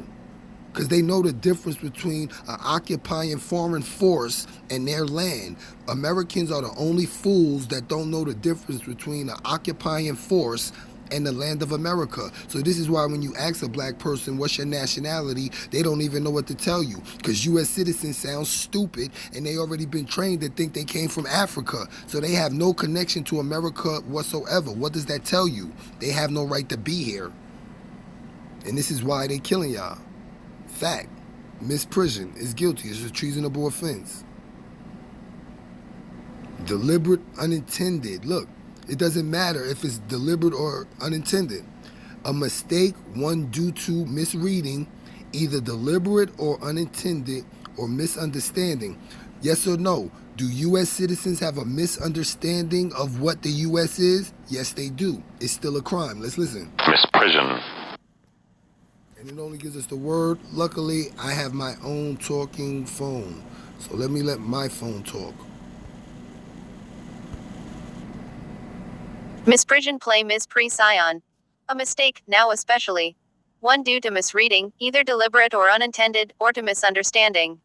Because they know the difference between an occupying foreign force and their land. Americans are the only fools that don't know the difference between an occupying force and the land of America. So this is why when you ask a black person, what's your nationality, they don't even know what to tell you. Because U.S. citizens sound stupid and they already been trained to think they came from Africa. So they have no connection to America whatsoever. What does that tell you? They have no right to be here. And this is why they killing y'all. Fact, misprision is guilty. It's a treasonable offense. Deliberate, unintended. Look, it doesn't matter if it's deliberate or unintended. A mistake, one due to misreading, either deliberate or unintended or misunderstanding. Yes or no? Do U.S. citizens have a misunderstanding of what the U.S. is? Yes, they do. It's still a crime. Let's listen. Misprision. And it only gives us the word. Luckily, I have my own talking phone. So let my phone talk. Misprision play mispre scion. A mistake, now especially. One due to misreading, either deliberate or unintended, or to misunderstanding.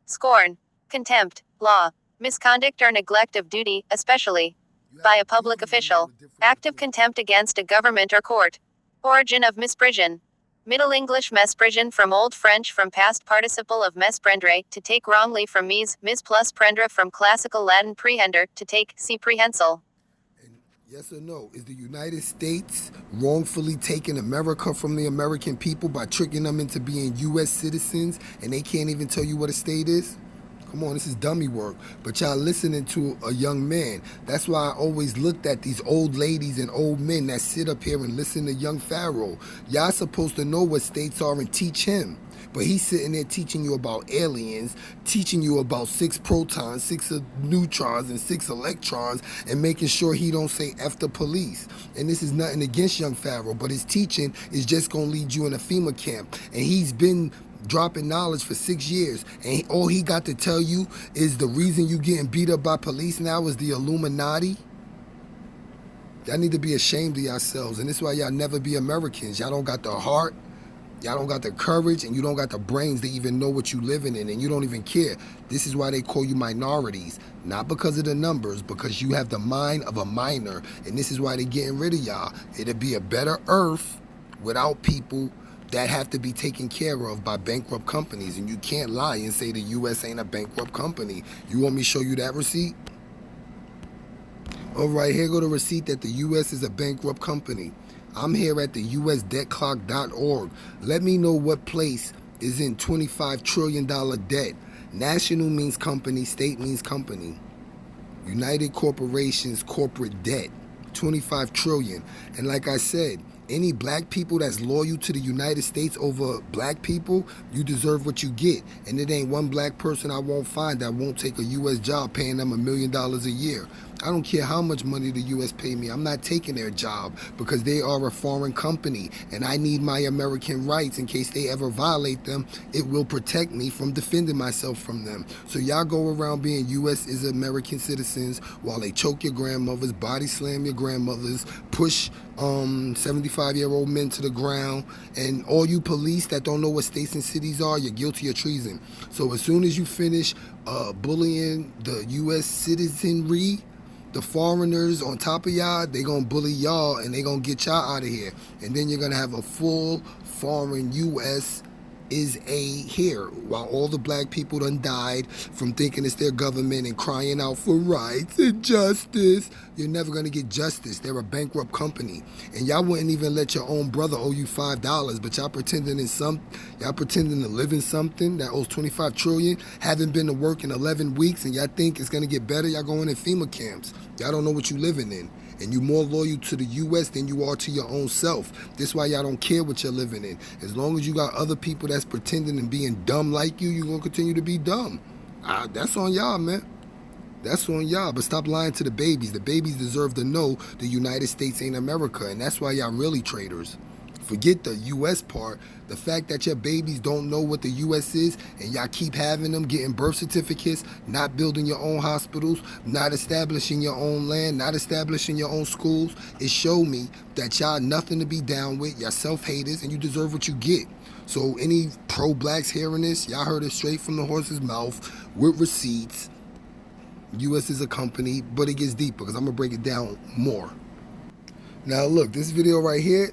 Scorn. Contempt. Law. Misconduct or neglect of duty, especially. By a public official. Act of contempt against a government or court. Origin of misprision. Middle English mesprision from Old French from past participle of mesprendre, to take wrongly from mis plus prendre from classical Latin prehender, to take, see prehensile. And yes or no, is the United States wrongfully taking America from the American people by tricking them into being U.S. citizens and they can't even tell you what a state is? Come on, this is dummy work. But y'all listening to a young man. That's why I always looked at these old ladies and old men that sit up here and listen to young Pharaoh. Y'all supposed to know what states are and teach him. But he's sitting there teaching you about aliens, teaching you about 6 protons, 6 neutrons, and 6 electrons, and making sure he don't say F the police. And this is nothing against young Pharaoh, but his teaching is just going to lead you in a FEMA camp. And he's been dropping knowledge for 6 years, and all he got to tell you is the reason you getting beat up by police now is the Illuminati. Y'all need to be ashamed of yourselves, and this is why y'all never be Americans. Y'all don't got the heart, y'all don't got the courage, and you don't got the brains to even know what you living in, and you don't even care. This is why they call you minorities, not because of the numbers, because you have the mind of a minor, and this is why they getting rid of y'all. It'd be a better earth without people that have to be taken care of by bankrupt companies. And you can't lie and say the U.S. ain't a bankrupt company. You want me to show you that receipt? All right, here go the receipt that the U.S. is a bankrupt company. I'm here at the usdebtclock.org. Let me know what place is in $25 trillion debt. National means company, state means company. United Corporations corporate debt, 25 trillion. And like I said, any black people that's loyal to the United States over black people, you deserve what you get. And it ain't one black person I won't find that won't take a U.S. job paying them $1 million a year. I don't care how much money the U.S. pay me. I'm not taking their job because they are a foreign company and I need my American rights. In case they ever violate them, it will protect me from defending myself from them. So y'all go around being U.S. is American citizens while they choke your grandmothers, body slam your grandmothers, push 75-year-old men to the ground, and all you police that don't know what states and cities are, you're guilty of treason. So as soon as you finish bullying the U.S. citizenry, the foreigners on top of y'all, they gonna bully y'all and they gonna get y'all out of here. And then you're gonna have a full foreign U.S. is a here, while all the black people done died from thinking it's their government and crying out for rights and justice. You're never gonna get justice. They're a bankrupt company. And y'all wouldn't even let your own brother owe you $5, but y'all pretending to live in something that owes $25 trillion, haven't been to work in 11 weeks, and y'all think it's gonna get better. Y'all going in FEMA camps. Y'all don't know what you living in. And you more loyal to the U.S. than you are to your own self. That's why y'all don't care what you're living in. As long as you got other people that's pretending and being dumb like you, you're going to continue to be dumb. That's on y'all, man. That's on y'all. But stop lying to the babies. The babies deserve to know the United States ain't America. And that's why y'all really traitors. Forget the U.S. part. The fact that your babies don't know what the U.S. is and y'all keep having them getting birth certificates, not building your own hospitals, not establishing your own land, not establishing your own schools, it showed me that y'all nothing to be down with. Y'all self-haters and you deserve what you get. So any pro-blacks hearing this, y'all heard it straight from the horse's mouth with receipts. U.S. is a company, but it gets deeper because I'm going to break it down more. Now look, this video right here,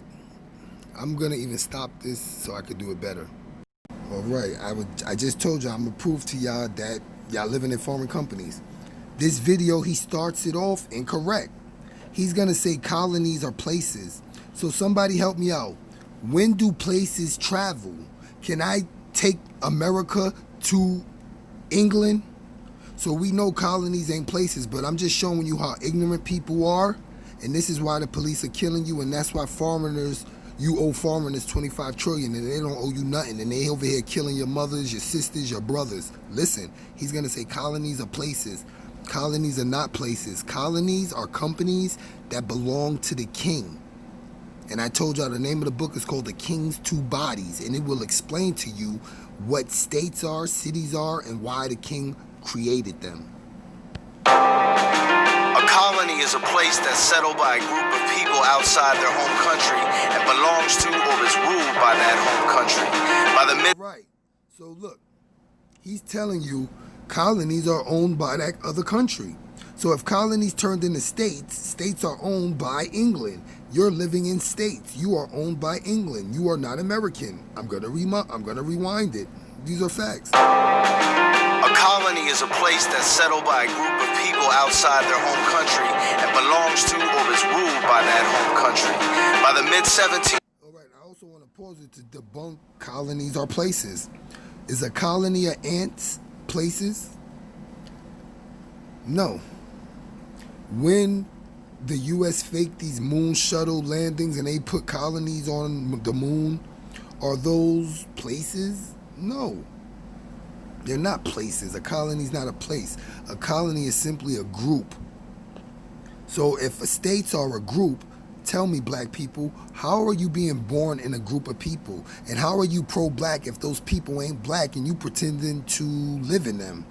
I'm going to even stop this so I could do it better. All right, I just told y'all I'm going to prove to y'all that y'all living in foreign companies. This video, he starts it off incorrect. He's going to say colonies are places. So somebody help me out. When do places travel? Can I take America to England? So we know colonies ain't places, but I'm just showing you how ignorant people are. And this is why the police are killing you, and that's why you owe foreigners $25 trillion and they don't owe you nothing, and they over here killing your mothers, your sisters, your brothers. Listen, he's gonna say colonies are places. Colonies are not places. Colonies are companies that belong to the king. And I told y'all the name of the book is called The King's Two Bodies, and it will explain to you what states are, cities are, and why the king created them. A colony is a place that's settled by a group of people outside their home country and belongs to or is ruled by that home country. Right. So look, he's telling you colonies are owned by that other country. So if colonies turned into states, states are owned by England. You're living in states. You are owned by England. You are not American. I'm gonna rewind it. These are facts. A colony is a place that's settled by a group of people outside their home country and belongs to or is ruled by that home country. By the mid-17th... All right, I also want to pause it to debunk colonies are places. Is a colony of ants places? No. When the U.S. faked these moon shuttle landings and they put colonies on the moon, are those places? No. They're not places. A colony is not a place. A colony is simply a group. So if states are a group, tell me, black people, how are you being born in a group of people? And how are you pro-black if those people ain't black and you pretending to live in them?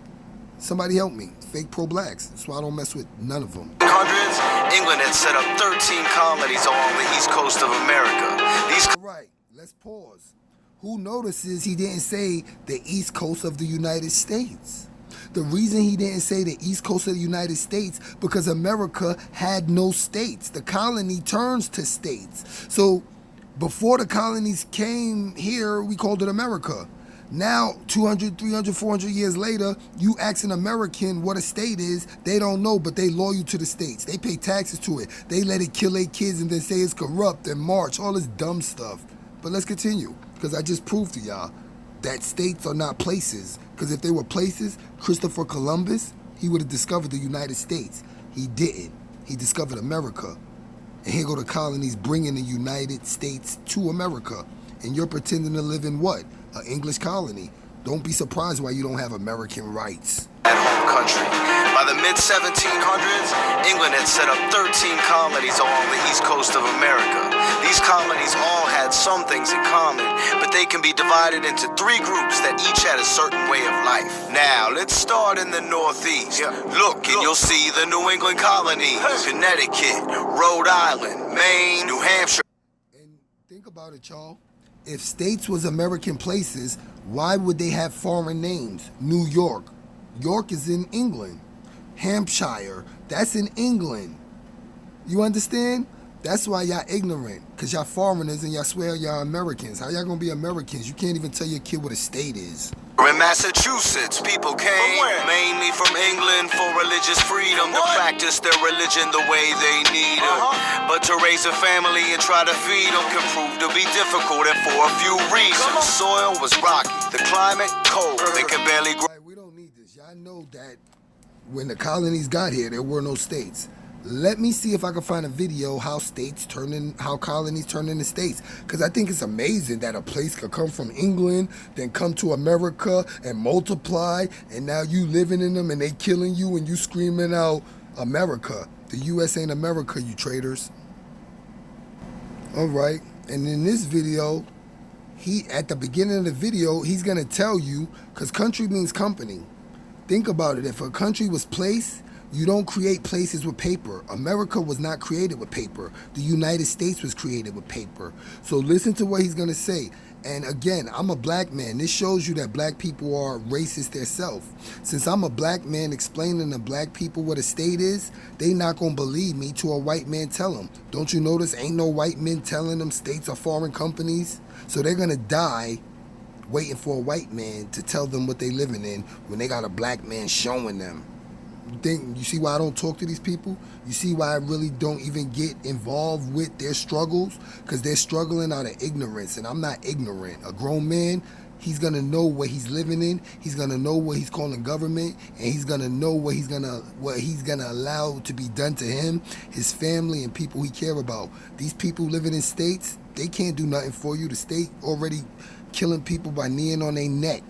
Somebody help me. Fake pro-blacks. That's why I don't mess with none of them. England had set up 13 colonies along the east coast of America. All right, let's pause. Who notices he didn't say the east coast of the United States? The reason he didn't say the east coast of the United States, because America had no states. The colony turns to states. So before the colonies came here, we called it America. Now, 200, 300, 400 years later, you ask an American what a state is, they don't know, but they loyal to the states. They pay taxes to it. They let it kill their kids and then say it's corrupt and march, all this dumb stuff. But let's continue, because I just proved to y'all that states are not places. Because if they were places, Christopher Columbus, he would have discovered the United States. He didn't. He discovered America. And here go the colonies bringing the United States to America. And you're pretending to live in what? An English colony. Don't be surprised why you don't have American rights. That home country. By the mid-1700s, England had set up 13 colonies along the east coast of America. These colonies all had some things in common, but they can be divided into 3 groups that each had a certain way of life. Now, let's start in the Northeast. Look, and you'll see the New England colonies, Connecticut, Rhode Island, Maine, New Hampshire. And think about it, y'all. If states was American places, why would they have foreign names? New York. York is in England. Hampshire, that's in England. You understand? That's why y'all ignorant, because y'all foreigners and y'all swear y'all Americans. How y'all gonna be Americans? You can't even tell your kid what a state is. In Massachusetts, people came mainly from England for religious freedom to practice their religion the way they need them. But to raise a family and try to feed them can prove to be difficult and for a few reasons. Soil was rocky, the climate cold, they could barely grow. Right, we don't need this. Y'all know that when the colonies got here, there were no states. Let me see if I can find a video how colonies turn into states. Because I think it's amazing that a place could come from England, then come to America and multiply, and now you living in them and they killing you and you screaming out, America. The U.S. ain't America, you traitors. All right, and in this video, at the beginning of the video, he's gonna tell you, because country means company. Think about it, if a country was place, you don't create places with paper. America was not created with paper. The United States was created with paper. So listen to what he's going to say. And again, I'm a black man. This shows you that black people are racist themselves. Since I'm a black man explaining to black people what a state is, they not going to believe me to a white man tell them. Don't you notice ain't no white men telling them states are foreign companies? So they're going to die waiting for a white man to tell them what they living in when they got a black man showing them. You see why I don't talk to these people? You see why I really don't even get involved with their struggles? Because they're struggling out of ignorance, and I'm not ignorant. A grown man, he's going to know what he's living in. He's going to know what he's calling government, and he's going to know what he's going to allow to be done to him, his family, and people he care about. These people living in states, they can't do nothing for you. The state already killing people by kneeing on their neck.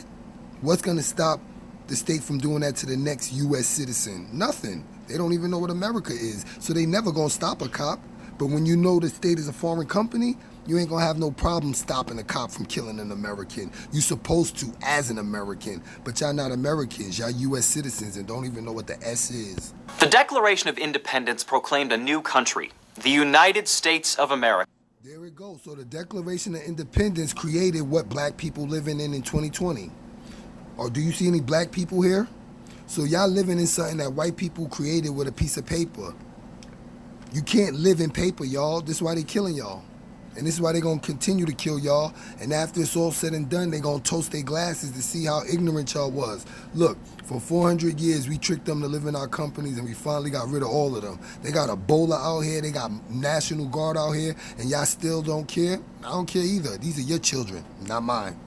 What's going to stop the state from doing that to the next U.S. citizen? Nothing. They don't even know what America is. So they never gonna stop a cop. But when you know the state is a foreign company, you ain't gonna have no problem stopping a cop from killing an American. You supposed to as an American. But y'all not Americans. Y'all U.S. citizens and don't even know what the S is. The Declaration of Independence proclaimed a new country, the United States of America. There it goes. So the Declaration of Independence created what black people living in 2020. Or do you see any black people here? So y'all living in something that white people created with a piece of paper. You can't live in paper, y'all. This is why they killing y'all. And this is why they gonna continue to kill y'all. And after it's all said and done, they gonna toast their glasses to see how ignorant y'all was. Look, for 400 years, we tricked them to live in our companies, and we finally got rid of all of them. They got Ebola out here, they got National Guard out here, and y'all still don't care? I don't care either. These are your children, not mine.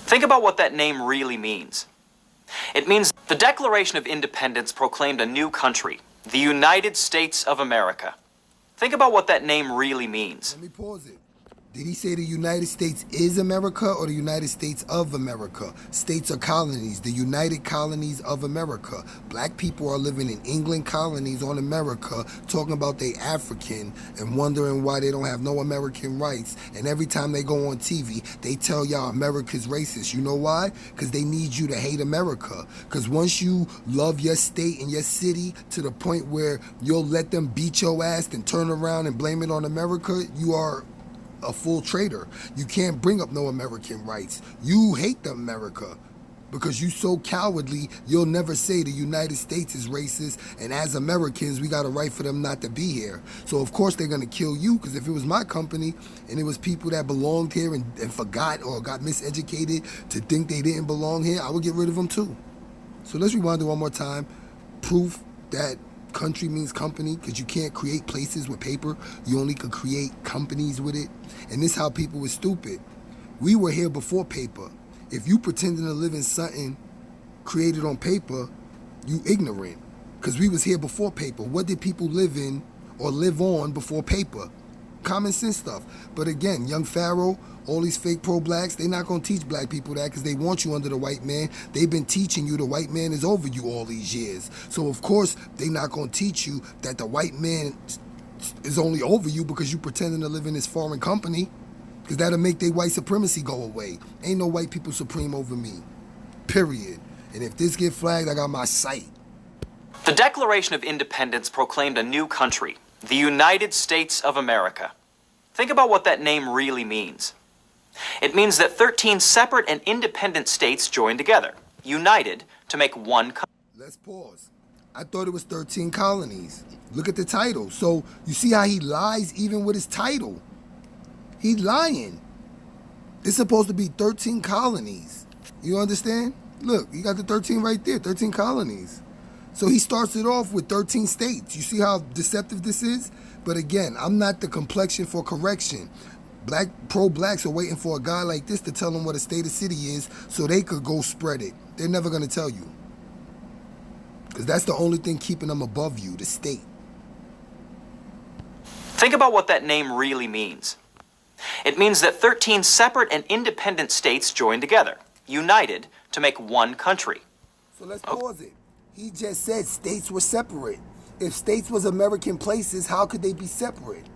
Think about what that name really means. It means the Declaration of Independence proclaimed a new country, the United States of America. Think about what that name really means. Let me pause it. Did he say the United States is America or the United States of America? States are colonies, the United Colonies of America. Black people are living in England colonies on America, talking about they African and wondering why they don't have no American rights. And every time they go on TV, they tell y'all America's racist. You know why? Because they need you to hate America. Because once you love your state and your city to the point where you'll let them beat your ass and turn around and blame it on America, you are a full traitor. You can't bring up no American rights. You hate the America because you so cowardly, you'll never say the United States is racist, and as Americans, we got a right for them not to be here. So of course they're gonna kill you, because if it was my company and it was people that belonged here and forgot or got miseducated to think they didn't belong here, I would get rid of them too. So let's rewind it one more time. Proof that country means company, because you can't create places with paper. You only could create companies with it. And this is how people were stupid. We were here before paper. If you pretending to live in something created on paper, you ignorant. Because we was here before paper. What did people live in or live on before paper? common sense stuff. But again, young Pharaoh, all these fake pro-blacks, they're not going to teach black people that because they want you under the white man. They've been teaching you the white man is over you all these years. So, of course, they're not going to teach you that the white man is only over you because you pretending to live in this foreign company, because that'll make their white supremacy go away. Ain't no white people supreme over me, period. And if this get flagged, I got my sight. The Declaration of Independence proclaimed a new country, the United States of America. Think about what that name really means. It means that 13 separate and independent states joined together, united to make one country. Let's pause. I thought it was 13 colonies. Look at the title. So you see how he lies even with his title. He lying. It's supposed to be 13 colonies. You understand? Look, you got the 13 right there, 13 colonies. So he starts it off with 13 states. You see how deceptive this is? But again, I'm not the complexion for correction. Pro-blacks are waiting for a guy like this to tell them what a state or city is so they could go spread it. They're never going to tell you. Because that's the only thing keeping them above you, the state. Think about what that name really means. It means that 13 separate and independent states joined together, united to make one country. So let's pause it. He just said states were separate. If states was American places, how could they be separate?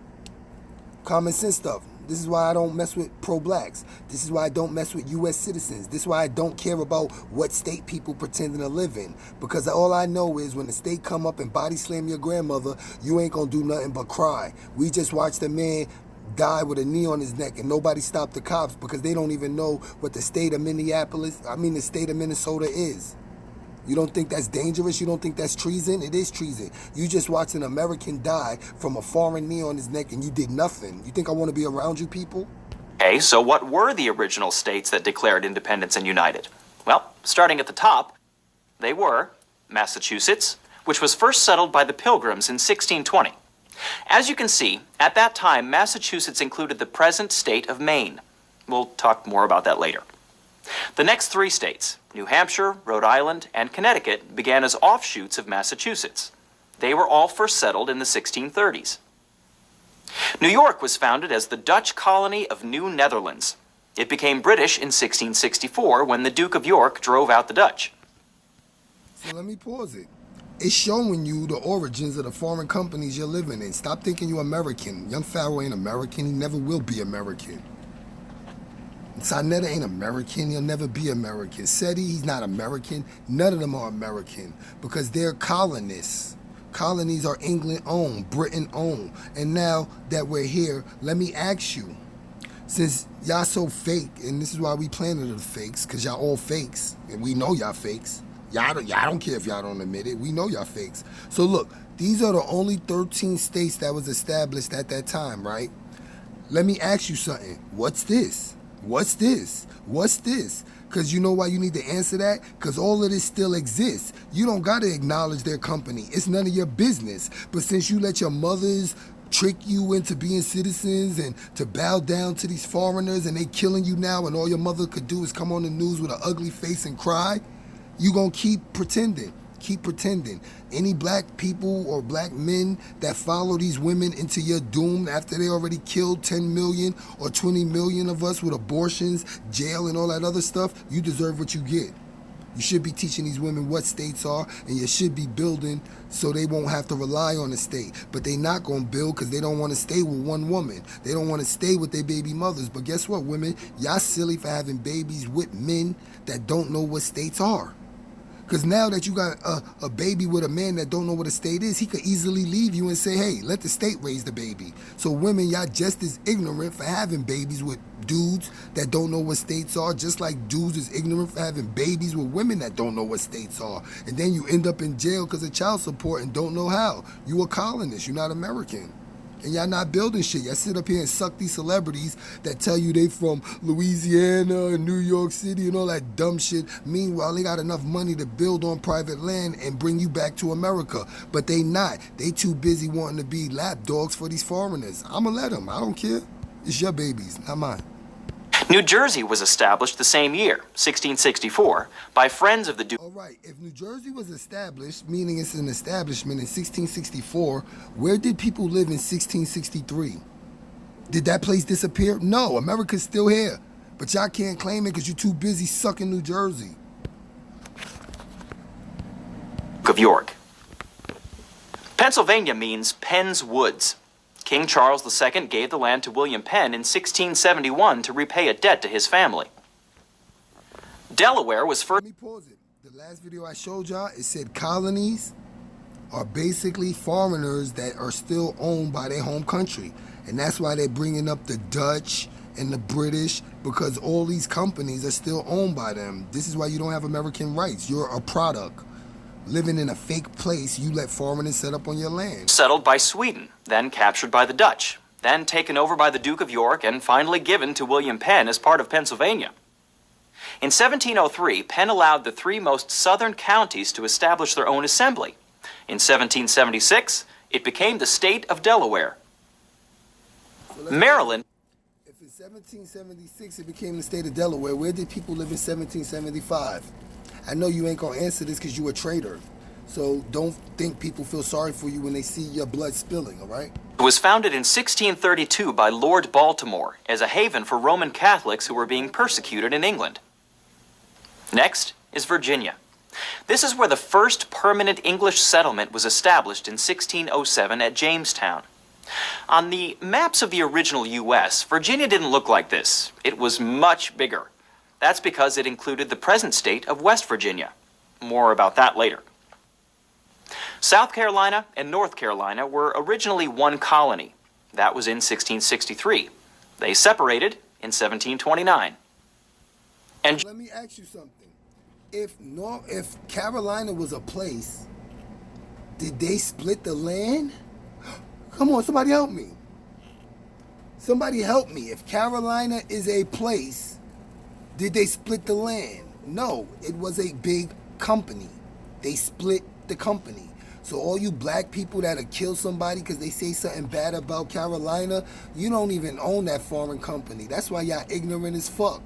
Common sense stuff. This is why I don't mess with pro-blacks. This is why I don't mess with U.S. citizens. This is why I don't care about what state people pretending to live in. Because all I know is when the state come up and body slam your grandmother, you ain't gonna do nothing but cry. We just watched a man die with a knee on his neck and nobody stopped the cops because they don't even know what the state of the state of Minnesota is. You don't think that's dangerous? You don't think that's treason? It is treason. You just watched an American die from a foreign knee on his neck and you did nothing. You think I want to be around you people? Okay, so what were the original states that declared independence and united? Well, starting at the top, they were Massachusetts, which was first settled by the Pilgrims in 1620. As you can see, at that time, Massachusetts included the present state of Maine. We'll talk more about that later. The next three states, New Hampshire, Rhode Island, and Connecticut, began as offshoots of Massachusetts. They were all first settled in the 1630s. New York was founded as the Dutch colony of New Netherlands. It became British in 1664 when the Duke of York drove out the Dutch. So let me pause it. It's showing you the origins of the foreign companies you're living in. Stop thinking you're American. Young Pharaoh ain't American. He never will be American. Sarnetta ain't American. He'll never be American. Seti, he's not American. None of them are American because they're colonists. Colonies are England-owned, Britain-owned. And now that we're here, let me ask you, since y'all so fake, and this is why we planted the fakes, because y'all all fakes, and we know y'all fakes. Y'all don't care if y'all don't admit it. We know y'all fakes. So look, these are the only 13 states that was established at that time, right? Let me ask you something. What's this? What's this? What's this? Because you know why you need to answer that? Because all of this still exists. You don't got to acknowledge their company. It's none of your business. But since you let your mothers trick you into being citizens and to bow down to these foreigners and they killing you now and all your mother could do is come on the news with an ugly face and cry, you gonna keep pretending. Keep pretending. Any black people or black men that follow these women into your doom after they already killed 10 million or 20 million of us with abortions, jail, and all that other stuff, you deserve what you get. You should be teaching these women what states are, and you should be building so they won't have to rely on the state. But they not going to build because they don't want to stay with one woman. They don't want to stay with their baby mothers. But guess what, women? Y'all silly for having babies with men that don't know what states are. Because now that you got a baby with a man that don't know what a state is, he could easily leave you and say, hey, let the state raise the baby. So women, y'all just as ignorant for having babies with dudes that don't know what states are, just like dudes is ignorant for having babies with women that don't know what states are. And then you end up in jail because of child support and don't know how. You a colonist, you're not American. And y'all not building shit. Y'all sit up here and suck these celebrities that tell you they from Louisiana and New York City and all that dumb shit. Meanwhile, they got enough money to build on private land and bring you back to America. But they not. They too busy wanting to be lapdogs for these foreigners. I'ma let them. I don't care. It's your babies, not mine. New Jersey was established the same year, 1664, by friends of the Duke. All right, if New Jersey was established, meaning it's an establishment in 1664, where did people live in 1663? Did that place disappear? No, America's still here. But y'all can't claim it because you're too busy sucking New Jersey. Of York. Pennsylvania means Penn's Woods. King Charles II gave the land to William Penn in 1671 to repay a debt to his family. Delaware was first. Let me pause it. The last video I showed y'all, it said colonies are basically foreigners that are still owned by their home country. And that's why they're bringing up the Dutch and the British, because all these companies are still owned by them. This is why you don't have American rights. You're a product. Living in a fake place, you let foreigners set up on your land. Settled by Sweden, then captured by the Dutch, then taken over by the Duke of York, and finally given to William Penn as part of Pennsylvania. In 1703, Penn allowed the three most southern counties to establish their own assembly. In 1776, it became the state of Delaware. Maryland. If in 1776 it became the state of Delaware, where did people live in 1775? I know you ain't gonna answer this because you a traitor. So don't think people feel sorry for you when they see your blood spilling, all right? It was founded in 1632 by Lord Baltimore as a haven for Roman Catholics who were being persecuted in England. Next is Virginia. This is where the first permanent English settlement was established in 1607 at Jamestown. On the maps of the original U.S., Virginia didn't look like this. It was much bigger. That's because it included the present state of West Virginia. More about that later. South Carolina and North Carolina were originally one colony. That was in 1663. They separated in 1729. And let me ask you something. If Carolina was a place, did they split the land? Come on, somebody help me. Somebody help me. If Carolina is a place, did they split the land? No, it was a big company. They split the company. So all you black people that'll kill somebody because they say something bad about Carolina, you don't even own that foreign company. That's why y'all ignorant as fuck.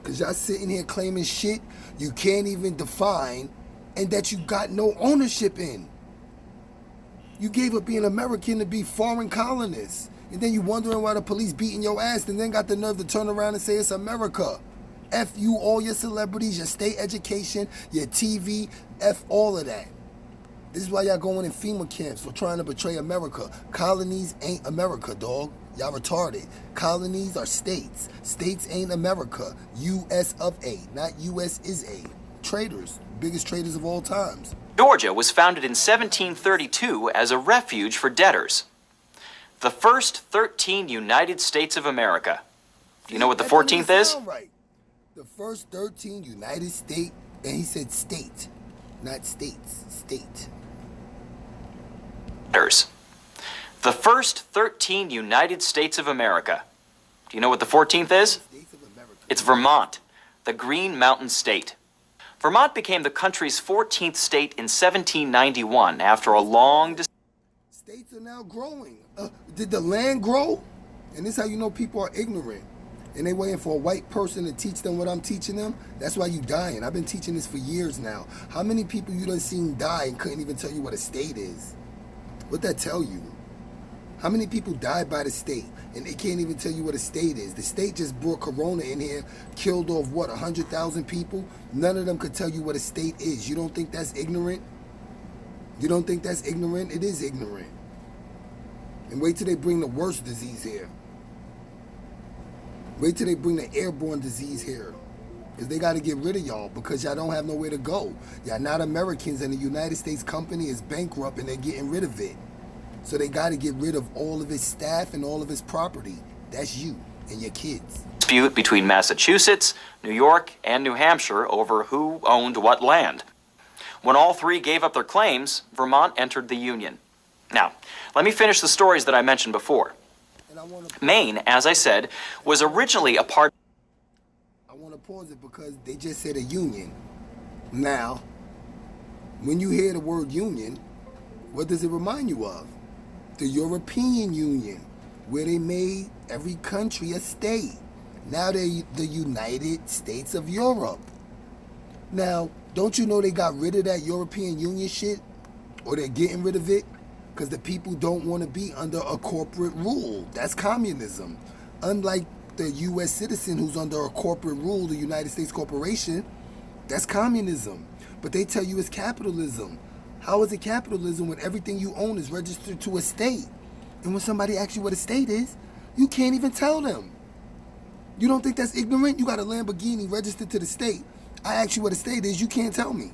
Because y'all sitting here claiming shit you can't even define and that you got no ownership in. You gave up being American to be foreign colonists. And then you wondering why the police beating your ass and then got the nerve to turn around and say it's America. F you, all your celebrities, your state education, your TV, F all of that. This is why y'all going in FEMA camps for trying to betray America. Colonies ain't America, dog. Y'all retarded. Colonies are states. States ain't America. U.S. of A, not U.S. is A. Traitors, biggest traitors of all times. Georgia was founded in 1732 as a refuge for debtors. The first 13 United States of America. Do you know what the 14th is? Right. The first 13 United States, and he said state, not states, state. The first 13 United States of America. Do you know what the 14th is? It's Vermont, the Green Mountain State. Vermont became the country's 14th state in 1791 after a long... States are now growing. Did the land grow? And this is how you know people are ignorant. And they waiting for a white person to teach them what I'm teaching them. That's why you dying. I've been teaching this for years now. How many people you done seen die and couldn't even tell you what a state is? What'd that tell you? How many people died by the state and they can't even tell you what a state is? The state just brought Corona in here, killed off, what, 100,000 people? None of them could tell you what a state is. You don't think that's ignorant? You don't think that's ignorant? It is ignorant. And wait till they bring the worst disease here. Wait till they bring the airborne disease here. Because they got to get rid of y'all because y'all don't have nowhere to go. Y'all not Americans and the United States company is bankrupt and they're getting rid of it. So they got to get rid of all of its staff and all of its property. That's you and your kids. Dispute between Massachusetts, New York, and New Hampshire over who owned what land. When all three gave up their claims, Vermont entered the Union. Now, let me finish the stories that I mentioned before. Maine, as I said, was originally a part... I want to pause it because they just said a union. Now, when you hear the word union, what does it remind you of? The European Union, where they made every country a state. Now they're the United States of Europe. Now, don't you know they got rid of that European Union shit? Or they're getting rid of it? Because the people don't want to be under a corporate rule. That's communism. Unlike the U.S. citizen who's under a corporate rule, the United States corporation, that's communism. But they tell you it's capitalism. How is it capitalism when everything you own is registered to a state? And when somebody asks you what a state is, you can't even tell them. You don't think that's ignorant? You got a Lamborghini registered to the state. I ask you what a state is, you can't tell me.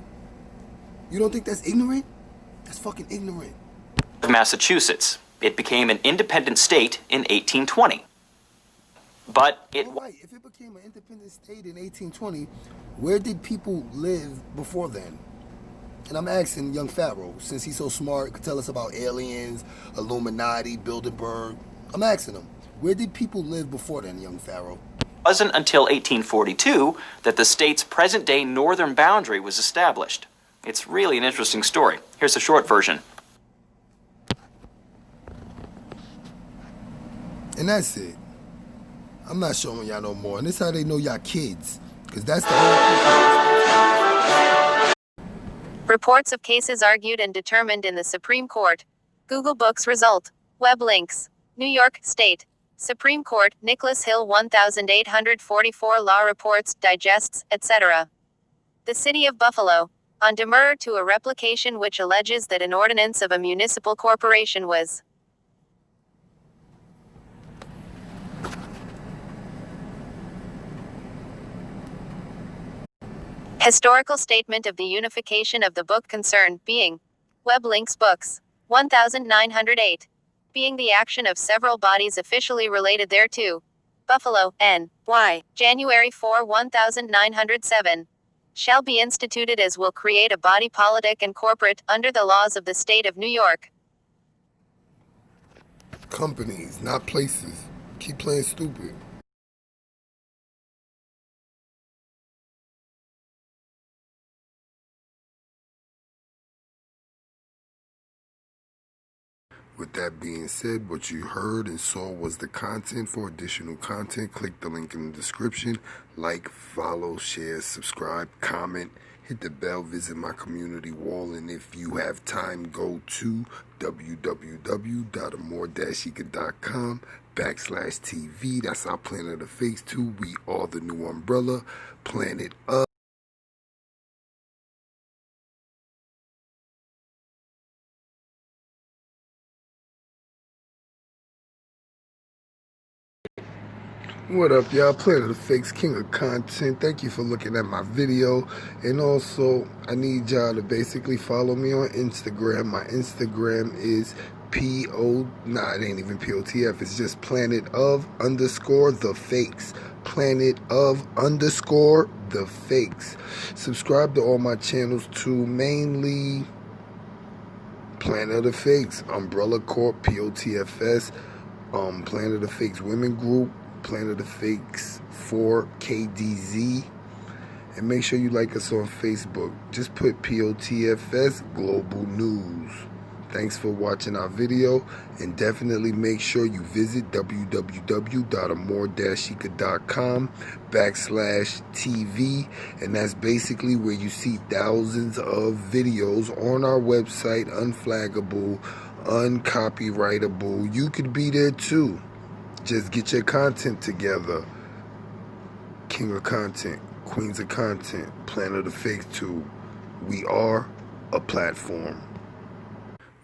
You don't think that's ignorant? That's fucking ignorant. Massachusetts. It became an independent state in 1820. But it... You're right. If it became an independent state in 1820, where did people live before then? And I'm asking young Pharaoh, since he's so smart, could tell us about aliens, Illuminati, Bilderberg. I'm asking him, where did people live before then, young Pharaoh? It wasn't until 1842 that the state's present-day northern boundary was established. It's really an interesting story. Here's a short version. And that's it. I'm not showing y'all no more. And this is how they know y'all kids. Because that's the whole... Reports of cases argued and determined in the Supreme Court. Google Books result. Web links. New York State Supreme Court, Nicholas Hill 1844 Law Reports, Digests, etc. The City of Buffalo. On demurrer to a replication which alleges that an ordinance of a municipal corporation was historical statement of the unification of the book concern, being Web links books. 1908. Being the action of several bodies officially related thereto. Buffalo, N.Y. January 4, 1907. Shall be instituted as will create a body politic and corporate, under the laws of the state of New York. Companies, not places. Keep playing stupid. With that being said, what you heard and saw was the content. For additional content, click the link in the description. Like, follow, share, subscribe, comment, hit the bell, visit my community wall, and if you have time, go to www.amore-eka.com/TV. That's our Planet of the Fakes 2. We are the new umbrella, Planet of. What up, y'all? Planet of the Fakes, king of content. Thank you for looking at my video. And also, I need y'all to basically follow me on Instagram. My Instagram is it ain't even POTF. It's just planet_of_the fakes. Planet_of_the fakes. Subscribe to all my channels too. Mainly Planet of the Fakes, Umbrella Corp, POTFS, Planet of the Fakes Women Group, Planet of the Fakes 4KDZ, and make sure you like us on Facebook. Just put POTFS Global News. Thanks for watching our video, and definitely make sure you visit www.amore-eka.com/TV, and that's basically where you see thousands of videos on our website, unflaggable, uncopyrightable. You could be there too. Just get your content together. King of content, queens of content, Planet of the Fakes 2. We are a platform.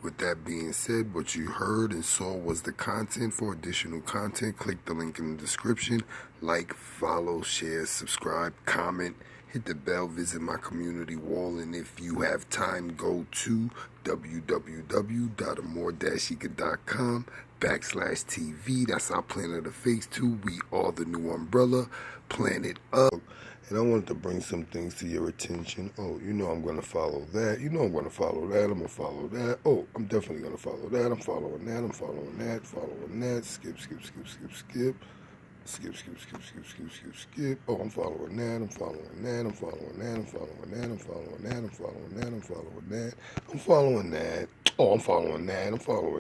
With that being said, what you heard and saw was the content. For additional content, click the link in the description. Like, follow, share, subscribe, comment, hit the bell, visit my community wall, and if you have time, go to www.amore-eka.com/TV. That's our Planet of the Fakes 2. We are the new umbrella, Planet of. And I wanted to bring some things to your attention. Oh, you know I'm going to follow that. You know I'm going to follow that. I'm going to follow that. Oh, I'm definitely going to follow that. I'm following that. I'm following that. Following that. Skip, skip, skip, skip, skip. Skip, skip, skip, skip, skip, skip, skip. Oh, I'm following that. I'm following that. I'm following that. I'm following that. I'm following that. I'm following that. I'm following that. I'm following that. Oh, I'm following that. I'm following